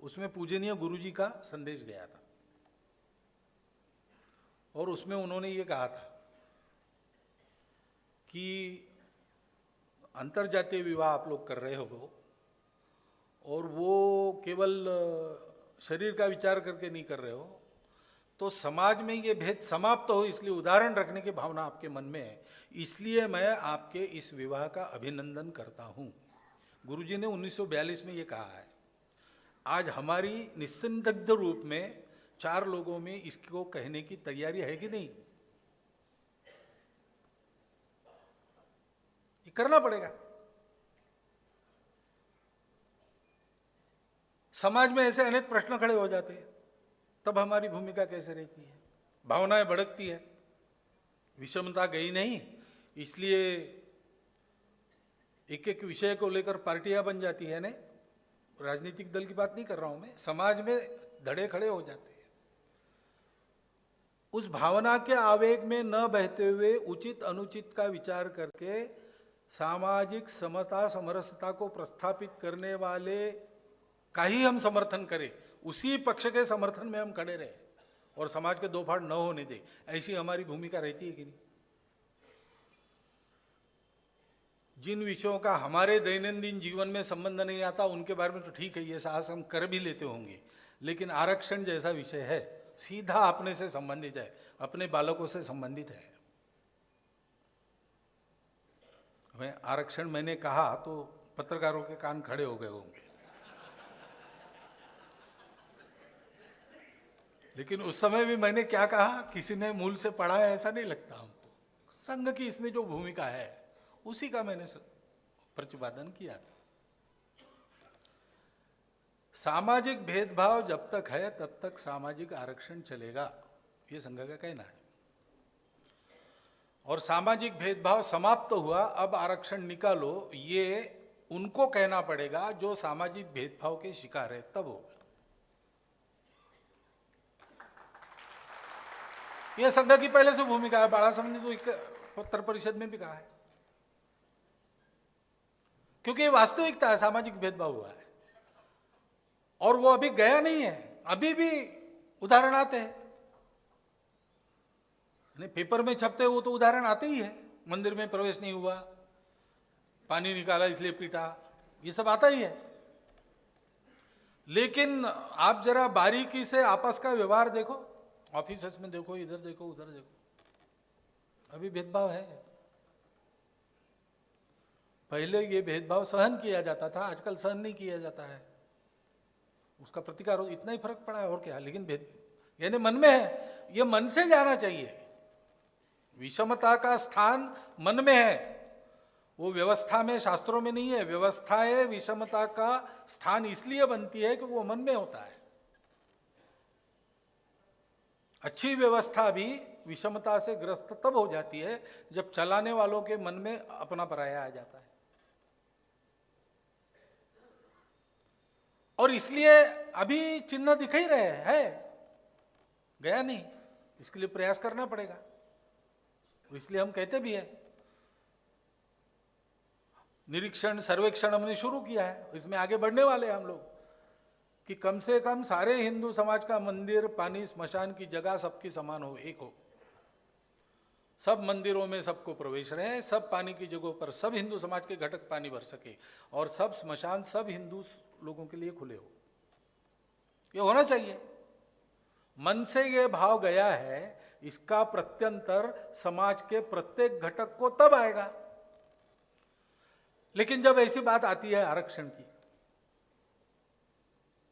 उसमें पूजनीय गुरुजी का संदेश गया था। और उसमें उन्होंने ये कहा था कि अंतरजातीय विवाह आप लोग कर रहे हो और वो केवल शरीर का विचार करके नहीं कर रहे हो, तो समाज में ये भेद समाप्त हो, इसलिए उदाहरण रखने की भावना आपके मन में है, इसलिए मैं आपके इस विवाह का अभिनंदन करता हूँ। गुरुजी ने 1942 में ये कहा है। आज हमारी निस्संदिग्ध रूप में 4 लोगों में इसको कहने की तैयारी है कि नहीं? ये करना पड़ेगा। समाज में ऐसे अनेक प्रश्न खड़े हो जाते हैं, तब हमारी भूमिका कैसे रहती है? भावनाएं भड़कती है, विषमता गई नहीं, इसलिए एक एक विषय को लेकर पार्टियां बन जाती है। ने राजनीतिक दल की बात नहीं कर रहा हूं मैं, समाज में धड़े खड़े हो जाते हैं। उस भावना के आवेग में न बहते हुए उचित अनुचित का विचार करके सामाजिक समता समरसता को प्रस्थापित करने वाले का ही हम समर्थन करें, उसी पक्ष के समर्थन में हम खड़े रहे और समाज के दो फाड़ न होने दे, ऐसी हमारी भूमिका रहती है कि नहीं? जिन विषयों का हमारे दैनंदिन जीवन में संबंध नहीं आता उनके बारे में तो ठीक है, ये साहस हम कर भी लेते होंगे, लेकिन आरक्षण जैसा विषय है, सीधा अपने से संबंधित है, अपने बालकों से संबंधित है। मैं आरक्षण मैंने कहा तो पत्रकारों के कान खड़े हो गए होंगे, लेकिन उस समय भी मैंने क्या कहा, किसी ने मूल से पढ़ा है ऐसा नहीं लगता हमको। संघ की इसमें जो भूमिका है उसी का मैंने प्रतिपादन किया था। सामाजिक भेदभाव जब तक है तब तक सामाजिक आरक्षण चलेगा, ये संघ का कहना है। और सामाजिक भेदभाव समाप्त हुआ, अब आरक्षण निकालो, ये उनको कहना पड़ेगा जो सामाजिक भेदभाव के शिकार है, तब होगा। यह संघ की पहले से भूमिका है। बाला साहब ने तो एक पत्र परिषद में भी कहा है, क्योंकि ये वास्तविकता है, सामाजिक भेदभाव हुआ है और वो अभी गया नहीं है, अभी भी उदाहरण आते हैं। पेपर में छपते वो तो उदाहरण आते ही है, मंदिर में प्रवेश नहीं हुआ, पानी निकाला इसलिए पीटा, ये सब आता ही है। लेकिन आप जरा बारीकी से आपस का व्यवहार देखो, ऑफिस में देखो, इधर देखो, उधर देखो, अभी भेदभाव है। पहले ये भेदभाव सहन किया जाता था, आजकल सहन नहीं किया जाता है, उसका प्रतिकार, इतना ही फर्क पड़ा है और क्या। लेकिन भेद यानी मन में है, ये मन से जाना चाहिए। विषमता का स्थान मन में है, वो व्यवस्था में, शास्त्रों में नहीं है। व्यवस्थाएं विषमता का स्थान इसलिए बनती है कि वो मन में होता है। अच्छी व्यवस्था भी विषमता से ग्रस्त तब हो जाती है जब चलाने वालों के मन में अपना पराया आ जाता है। और इसलिए अभी चिन्ह दिख ही रहे है, गया नहीं, इसके लिए प्रयास करना पड़ेगा। इसलिए हम कहते भी हैं, निरीक्षण सर्वेक्षण हमने शुरू किया है, इसमें आगे बढ़ने वाले हैं हम लोग, कि कम से कम सारे हिंदू समाज का मंदिर, पानी, स्मशान की जगह सबकी समान हो, एक हो। सब मंदिरों में सबको प्रवेश रहे, सब पानी की जगहों पर सब हिंदू समाज के घटक पानी भर सके, और सब स्मशान सब हिंदू लोगों के लिए खुले हो। ये होना चाहिए। मन से ये भाव गया है, इसका प्रत्यंतर समाज के प्रत्येक घटक को तब आएगा। लेकिन जब ऐसी बात आती है आरक्षण की,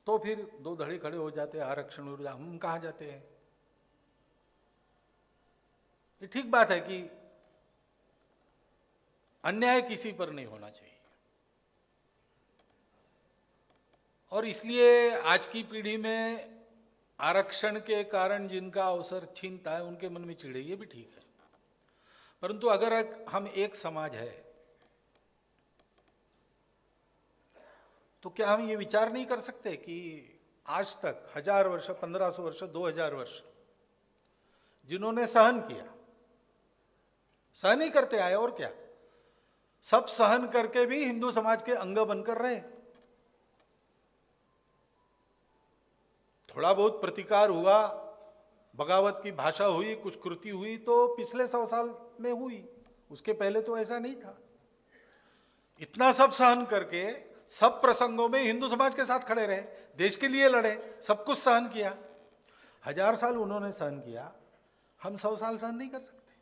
तो फिर दो धड़े खड़े हो जाते हैं, आरक्षण और हम कहां जाते हैं। ये ठीक बात है कि अन्याय किसी पर नहीं होना चाहिए, और इसलिए आज की पीढ़ी में आरक्षण के कारण जिनका अवसर छीनता है उनके मन में चिढ़े, ये भी ठीक है। परंतु अगर हम एक समाज है तो क्या हम ये विचार नहीं कर सकते कि आज तक 1000 वर्ष, 1500 वर्ष, 2000 वर्ष जिन्होंने सहन किया, सहन ही करते आए, और क्या, सब सहन करके भी हिंदू समाज के अंग बनकर रहे। थोड़ा बहुत प्रतिकार हुआ, बगावत की भाषा हुई, कुछ कृति हुई तो पिछले 100 साल में हुई, उसके पहले तो ऐसा नहीं था। इतना सब सहन करके सब प्रसंगों में हिंदू समाज के साथ खड़े रहे, देश के लिए लड़े, सब कुछ सहन किया। 1000 साल उन्होंने सहन किया, हम 100 साल सहन नहीं कर सकते।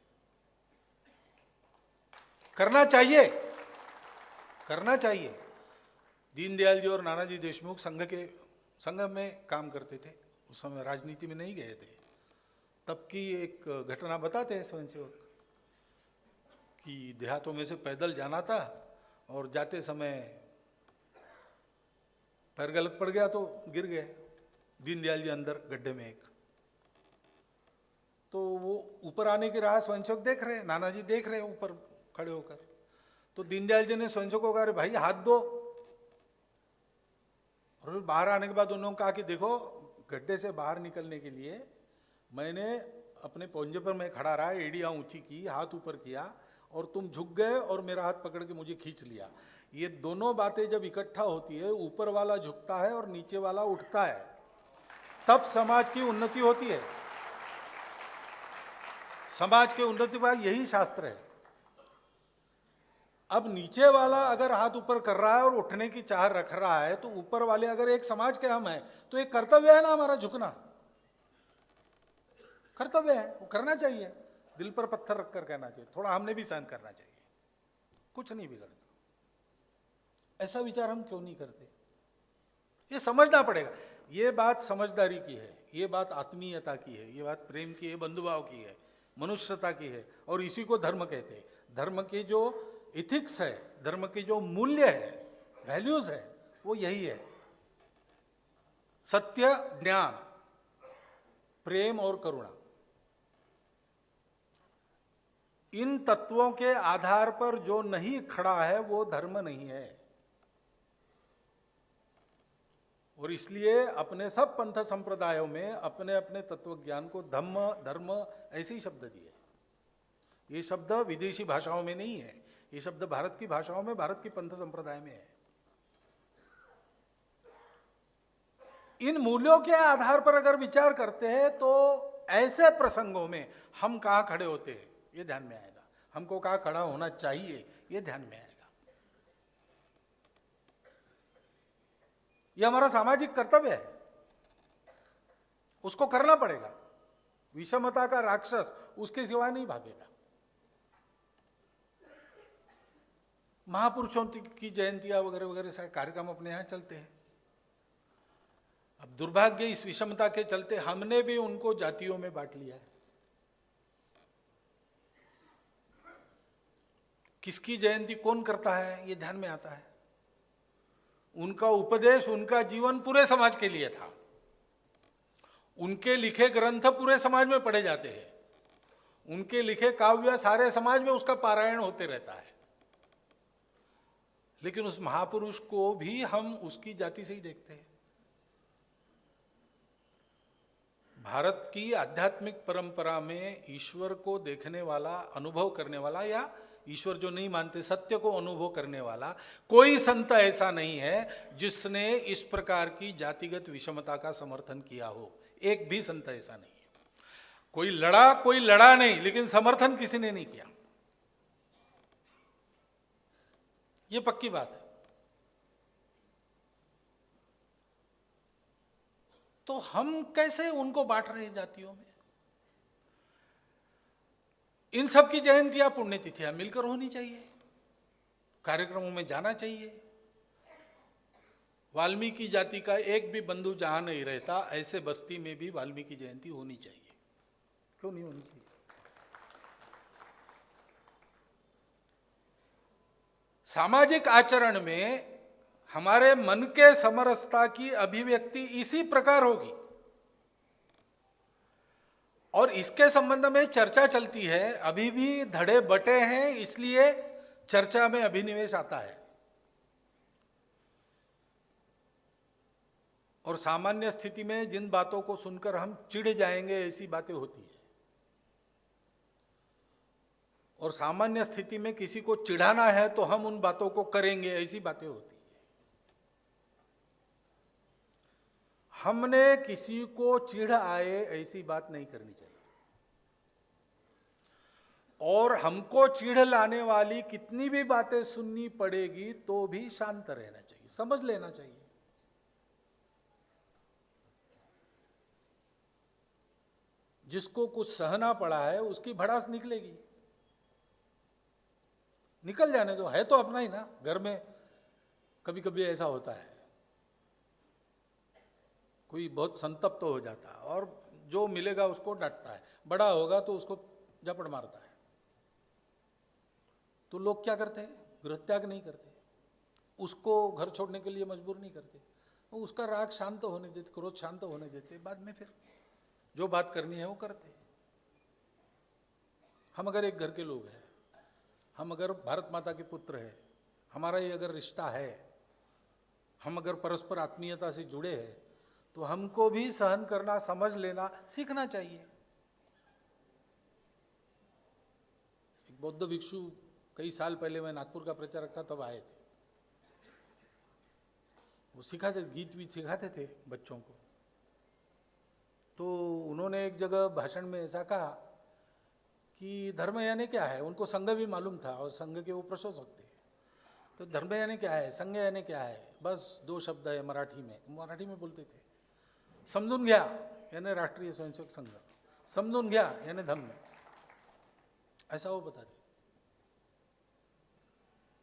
करना चाहिए, करना चाहिए। दीनदयाल जी और नानाजी देशमुख संघ में काम करते थे, उस समय राजनीति में नहीं गए थे। तब की एक घटना बताते हैं स्वयंसेवक, कि देहातों में से पैदल जाना था और जाते समय पैर गलत पड़ गया तो गिर गए, दीनदयाल जी अंदर गड्ढे में एक। तो वो ऊपर आने की राह स्वयंसेवक देख रहे हैं, नानाजी देख रहे हैं ऊपर खड़े होकर। तो दीनदयाल जी ने स्वयंसेवक को कहा, भाई हाथ दो। और बाहर आने के बाद उन्होंने कहा कि देखो, गड्ढे से बाहर निकलने के लिए मैंने अपने पंजे पर मैं खड़ा रहा, एड़ियाँ ऊंची की, हाथ ऊपर किया, और तुम झुक गए और मेरा हाथ पकड़ के मुझे खींच लिया। ये दोनों बातें जब इकट्ठा होती है, ऊपर वाला झुकता है और नीचे वाला उठता है, तब समाज की उन्नति होती है। समाज के उन्नति का यही शास्त्र है। अब नीचे वाला अगर हाथ ऊपर कर रहा है और उठने की चाह रख रहा है, तो ऊपर वाले अगर एक समाज के हम हैं तो एक कर्तव्य है ना हमारा झुकना, कर्तव्य है, वो करना चाहिए। दिल पर पत्थर रखकर कहना चाहिए, थोड़ा हमने भी सहन करना चाहिए। कुछ नहीं बिगड़ता। ऐसा विचार हम क्यों नहीं करते? ये समझना पड़ेगा। ये बात समझदारी की है, ये बात आत्मीयता की है, ये बात प्रेम की है, बंधुभाव की है, मनुष्यता की है, और इसी को धर्म कहते हैं। धर्म की जो इथिक्स है, धर्म की जो मूल्य है, वैल्यूज है, वो यही है। सत्य, ज्ञान, प्रेम और करुणा, इन तत्वों के आधार पर जो नहीं खड़ा है वो धर्म नहीं है। और इसलिए अपने सब पंथ संप्रदायों में अपने अपने तत्व ज्ञान को धम्म, धर्म ऐसे ही शब्द दिए। ये शब्द विदेशी भाषाओं में नहीं है, ये शब्द भारत की भाषाओं में, भारत की पंथ संप्रदाय में है। इन मूल्यों के आधार पर अगर विचार करते हैं तो ऐसे प्रसंगों में हम कहाँ खड़े होते हैं ये ध्यान में आएगा, हमको कहाँ खड़ा होना चाहिए ये ध्यान में आएगा। ये हमारा सामाजिक कर्तव्य है, उसको करना पड़ेगा। विषमता का राक्षस उसके सिवा नहीं भागेगा। महापुरुषों की जयंतियां वगैरह वगैरह सारे कार्यक्रम अपने यहां चलते हैं। अब दुर्भाग्य इस विषमता के चलते हमने भी उनको जातियों में बांट लिया है। किसकी जयंती कौन करता है ये ध्यान में आता है। उनका उपदेश, उनका जीवन पूरे समाज के लिए था। उनके लिखे ग्रंथ पूरे समाज में पढ़े जाते हैं, उनके लिखे काव्य सारे समाज में उसका पारायण होते रहता है। लेकिन उस महापुरुष को भी हम उसकी जाति से ही देखते हैं। भारत की आध्यात्मिक परंपरा में ईश्वर को देखने वाला, अनुभव करने वाला, या ईश्वर जो नहीं मानते सत्य को अनुभव करने वाला कोई संत ऐसा नहीं है जिसने इस प्रकार की जातिगत विषमता का समर्थन किया हो। एक भी संत ऐसा नहीं है। कोई लड़ा नहीं, लेकिन समर्थन किसी ने नहीं किया। ये पक्की बात है। तो हम कैसे उनको बांट रहे हैं जातियों में? इन सब की जयंतियां, पुण्यतिथियां मिलकर होनी चाहिए, कार्यक्रमों में जाना चाहिए। वाल्मीकि जाति का एक भी बंधु जहां नहीं रहता, ऐसे बस्ती में भी वाल्मीकि जयंती होनी चाहिए। क्यों नहीं होनी चाहिए? सामाजिक आचरण में हमारे मन के समरसता की अभिव्यक्ति इसी प्रकार होगी। और इसके संबंध में चर्चा चलती है, अभी भी धड़े बटे हैं, इसलिए चर्चा में अभिनिवेश आता है। और सामान्य स्थिति में जिन बातों को सुनकर हम चिढ़ जाएंगे ऐसी बातें होती है। और सामान्य स्थिति में किसी को चिढ़ाना है तो हम उन बातों को करेंगे ऐसी बातें होती है। हमने किसी को चिढ़ आए ऐसी बात नहीं करनी चाहिए। और हमको चिढ़ लाने वाली कितनी भी बातें सुननी पड़ेगी तो भी शांत रहना चाहिए, समझ लेना चाहिए। जिसको कुछ सहना पड़ा है उसकी भड़ास निकलेगी, निकल जाने दो, है तो अपना ही ना। घर में कभी कभी ऐसा होता है, कोई बहुत संतप्त हो जाता है और जो मिलेगा उसको डांटता है, बड़ा होगा तो उसको झपड़ मारता है। तो लोग क्या करते हैं? गृह त्याग नहीं करते, उसको घर छोड़ने के लिए मजबूर नहीं करते, वो उसका राग शांत होने देते, क्रोध शांत होने देते, बाद में फिर जो बात करनी है वो करते हैं। हम अगर एक घर के लोग हैं, हम अगर भारत माता के पुत्र हैं, हमारा ये अगर रिश्ता है, हम अगर परस्पर आत्मीयता से जुड़े हैं, तो हमको भी सहन करना, समझ लेना सीखना चाहिए। एक बौद्ध भिक्षु कई साल पहले, मैं नागपुर का प्रचारक था तब आए थे। वो सिखाते, गीत वीत सिखाते थे बच्चों को। तो उन्होंने एक जगह भाषण में ऐसा कहा कि धर्म यानी क्या है। उनको संघ भी मालूम था और संघ के वो प्रशंसक थे। तो धर्म यानी क्या है, संघ यानी क्या है, बस 2 शब्द है मराठी में बोलते थे। समजून घ्या यानी राष्ट्रीय स्वयंसेवक संघ, समजून घ्या यानी धम्म, ऐसा वो बताते।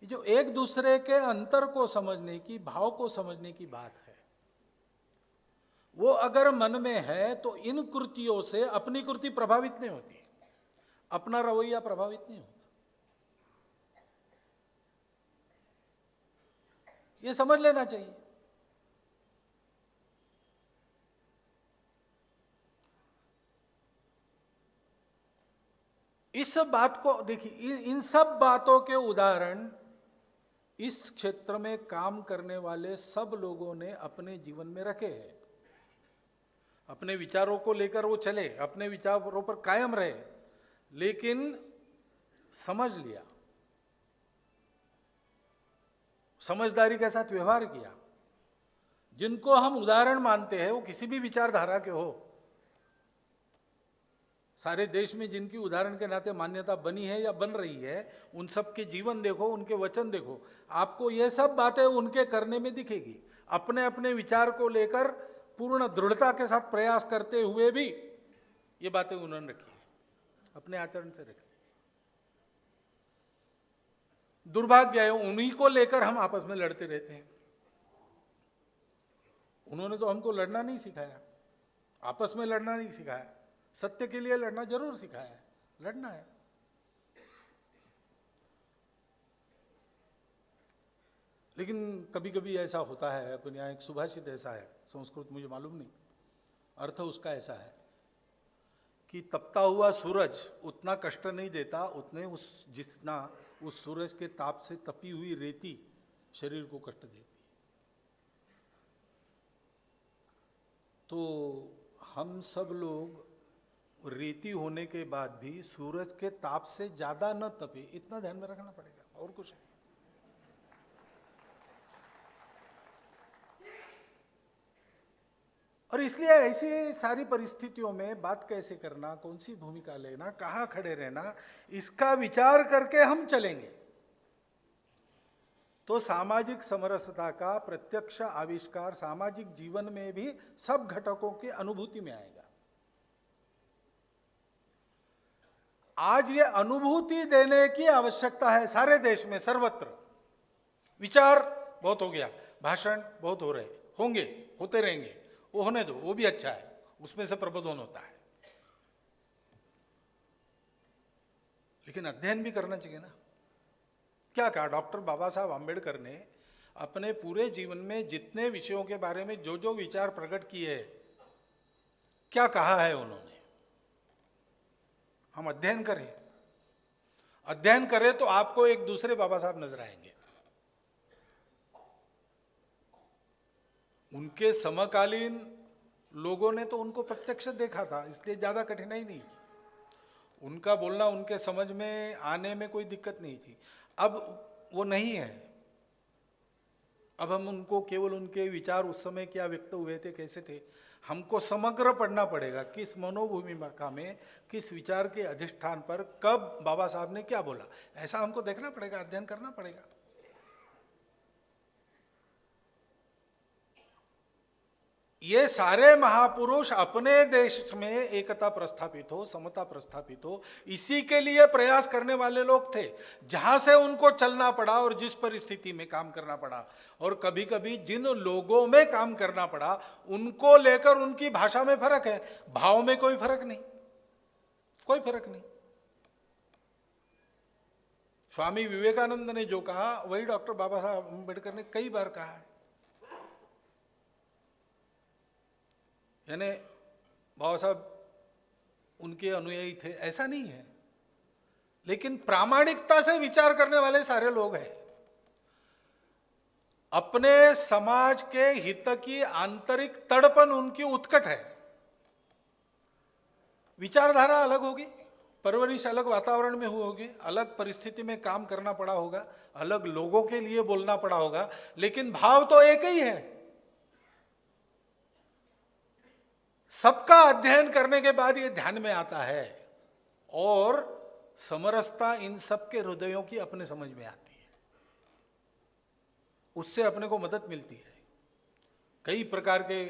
ये जो एक दूसरे के अंतर को समझने की, भाव को समझने की बात है, वो अगर मन में है तो इन कृतियों से अपनी कृति प्रभावित नहीं होती, अपना रवैया प्रभावित नहीं होता। ये समझ लेना चाहिए। इस बात को देखिए, इन सब बातों के उदाहरण इस क्षेत्र में काम करने वाले सब लोगों ने अपने जीवन में रखे हैं। अपने विचारों को लेकर वो चले, अपने विचारों पर कायम रहे, लेकिन समझ लिया, समझदारी के साथ व्यवहार किया। जिनको हम उदाहरण मानते हैं वो किसी भी विचारधारा के हो, सारे देश में जिनकी उदाहरण के नाते मान्यता बनी है या बन रही है, उन सब के जीवन देखो, उनके वचन देखो, आपको ये सब बातें उनके करने में दिखेगी। अपने अपने विचार को लेकर पूर्ण दृढ़ता के साथ प्रयास करते हुए भी ये बातें उन्होंने रखी है, अपने आचरण से रखी। दुर्भाग्य है, उन्हीं को लेकर हम आपस में लड़ते रहते हैं। उन्होंने तो हमको लड़ना नहीं सिखाया, आपस में लड़ना नहीं सिखाया, सत्य के लिए लड़ना जरूर सिखाया है, लड़ना है। लेकिन कभी कभी ऐसा होता है, अपने यहाँ एक सुभाषित ऐसा है, संस्कृत मुझे मालूम नहीं, अर्थ उसका ऐसा है कि तपता हुआ सूरज उतना कष्ट नहीं देता उतने जितना उस सूरज के ताप से तपी हुई रेती शरीर को कष्ट देती। तो हम सब लोग रेती होने के बाद भी सूरज के ताप से ज्यादा न तपे, इतना ध्यान में रखना पड़ेगा, और कुछ नहीं। और इसलिए ऐसी सारी परिस्थितियों में बात कैसे करना, कौन सी भूमिका लेना, कहाँ खड़े रहना, इसका विचार करके हम चलेंगे तो सामाजिक समरसता का प्रत्यक्ष आविष्कार सामाजिक जीवन में भी सब घटकों की अनुभूति में आएगा। आज ये अनुभूति देने की आवश्यकता है सारे देश में, सर्वत्र। विचार बहुत हो गया, भाषण बहुत हो रहे होंगे, होते रहेंगे, वो होने दो, वो भी अच्छा है, उसमें से प्रबोधन होता है, लेकिन अध्ययन भी करना चाहिए ना। क्या कहा डॉक्टर बाबा साहब आम्बेडकर ने अपने पूरे जीवन में जितने विषयों के बारे में जो जो विचार प्रकट किए, क्या कहा है उन्होंने? हम अध्ययन करें, अध्ययन करें तो आपको एक दूसरे बाबा साहब नजर आएंगे। उनके समकालीन लोगों ने तो उनको प्रत्यक्ष देखा था, इसलिए ज्यादा कठिनाई नहीं थी, उनका बोलना उनके समझ में आने में कोई दिक्कत नहीं थी। अब वो नहीं है, अब हम उनको केवल उनके विचार उस समय क्या व्यक्त हुए थे, कैसे थे, हमको समग्र पढ़ना पड़ेगा, किस मनोभूमिका में, किस विचार के अधिष्ठान पर कब बाबा साहब ने क्या बोला, ऐसा हमको देखना पड़ेगा, अध्ययन करना पड़ेगा। ये सारे महापुरुष अपने देश में एकता प्रस्थापित हो, समता प्रस्थापित हो, इसी के लिए प्रयास करने वाले लोग थे। जहां से उनको चलना पड़ा और जिस परिस्थिति में काम करना पड़ा, और कभी कभी जिन लोगों में काम करना पड़ा, उनको लेकर उनकी भाषा में फर्क है, भाव में कोई फर्क नहीं, कोई फर्क नहीं। स्वामी विवेकानंद ने जो कहा वही डॉक्टर बाबा साहब अम्बेडकर ने कई बार कहा है। यानी बाबा साहब उनके अनुयायी थे ऐसा नहीं है, लेकिन प्रामाणिकता से विचार करने वाले सारे लोग हैं। अपने समाज के हित की आंतरिक तड़पन उनकी उत्कट है। विचारधारा अलग होगी, परवरिश अलग वातावरण में हुई होगी, अलग परिस्थिति में काम करना पड़ा होगा, अलग लोगों के लिए बोलना पड़ा होगा, लेकिन भाव तो एक ही है। सबका अध्ययन करने के बाद ये ध्यान में आता है और समरसता इन सबके हृदयों की अपने समझ में आती है, उससे अपने को मदद मिलती है। कई प्रकार के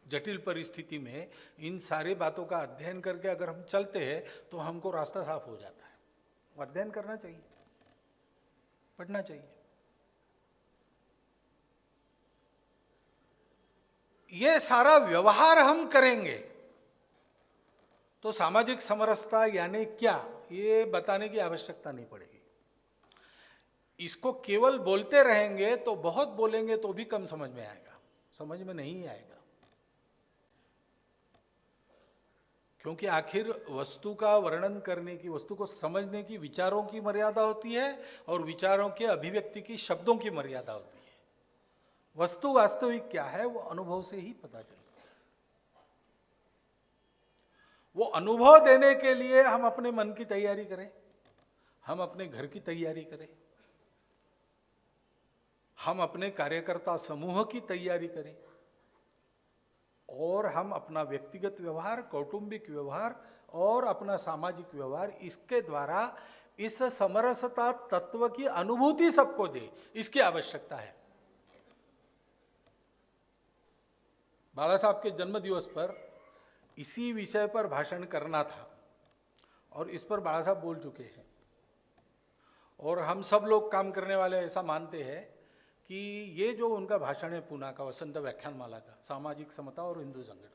जटिल परिस्थिति में इन सारी बातों का अध्ययन करके अगर हम चलते हैं तो हमको रास्ता साफ हो जाता है। अध्ययन करना चाहिए। पढ़ना चाहिए। ये सारा व्यवहार हम करेंगे तो सामाजिक समरसता यानी क्या, ये बताने की आवश्यकता नहीं पड़ेगी। इसको केवल बोलते रहेंगे तो बहुत बोलेंगे तो भी कम समझ में आएगा, समझ में नहीं आएगा। क्योंकि आखिर वस्तु का वर्णन करने की, वस्तु को समझने की विचारों की मर्यादा होती है और विचारों के अभिव्यक्ति की शब्दों की मर्यादा होती है। वस्तु वास्तविक क्या है वो अनुभव से ही पता चलता है। वो अनुभव देने के लिए हम अपने मन की तैयारी करें, हम अपने घर की तैयारी करें, हम अपने कार्यकर्ता समूह की तैयारी करें और हम अपना व्यक्तिगत व्यवहार, कौटुंबिक व्यवहार और अपना सामाजिक व्यवहार, इसके द्वारा इस समरसता तत्व की अनुभूति सबको दे, इसकी आवश्यकता है। बाला साहब के जन्म दिवस पर इसी विषय पर भाषण करना था और इस पर बाला साहब बोल चुके हैं और हम सब लोग काम करने वाले ऐसा मानते हैं कि ये जो उनका भाषण है पूना का, वसंत व्याख्यानमाला का, सामाजिक समता और हिंदू संगठन,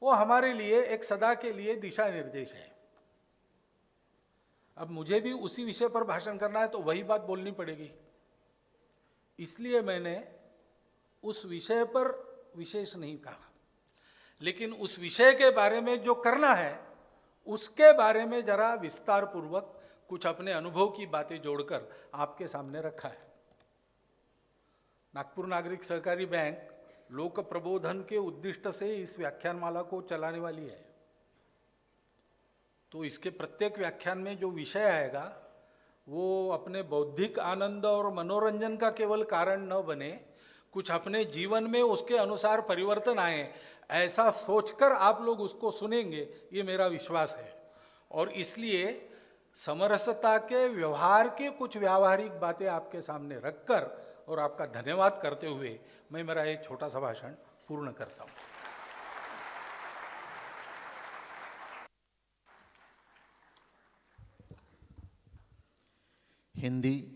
वो हमारे लिए एक सदा के लिए दिशा निर्देश है। अब मुझे भी उसी विषय पर भाषण करना है तो वही बात बोलनी पड़ेगी, इसलिए मैंने उस विषय पर विशेष नहीं कहा, लेकिन उस विषय के बारे में जो करना है उसके बारे में जरा विस्तार पूर्वक कुछ अपने अनुभव की बातें जोड़कर आपके सामने रखा है। नागपुर नागरिक सहकारी बैंक लोक प्रबोधन के उद्दिष्ट से इस व्याख्यानमाला को चलाने वाली है, तो इसके प्रत्येक व्याख्यान में जो विषय आएगा वो अपने बौद्धिक आनंद और मनोरंजन का केवल कारण न बने, कुछ अपने जीवन में उसके अनुसार परिवर्तन आए, ऐसा सोचकर आप लोग उसको सुनेंगे, ये मेरा विश्वास है। और इसलिए समरसता के व्यवहार के कुछ व्यावहारिक बातें आपके सामने रखकर और आपका धन्यवाद करते हुए मैं मेरा एक छोटा सा भाषण पूर्ण करता हूँ। हिंदी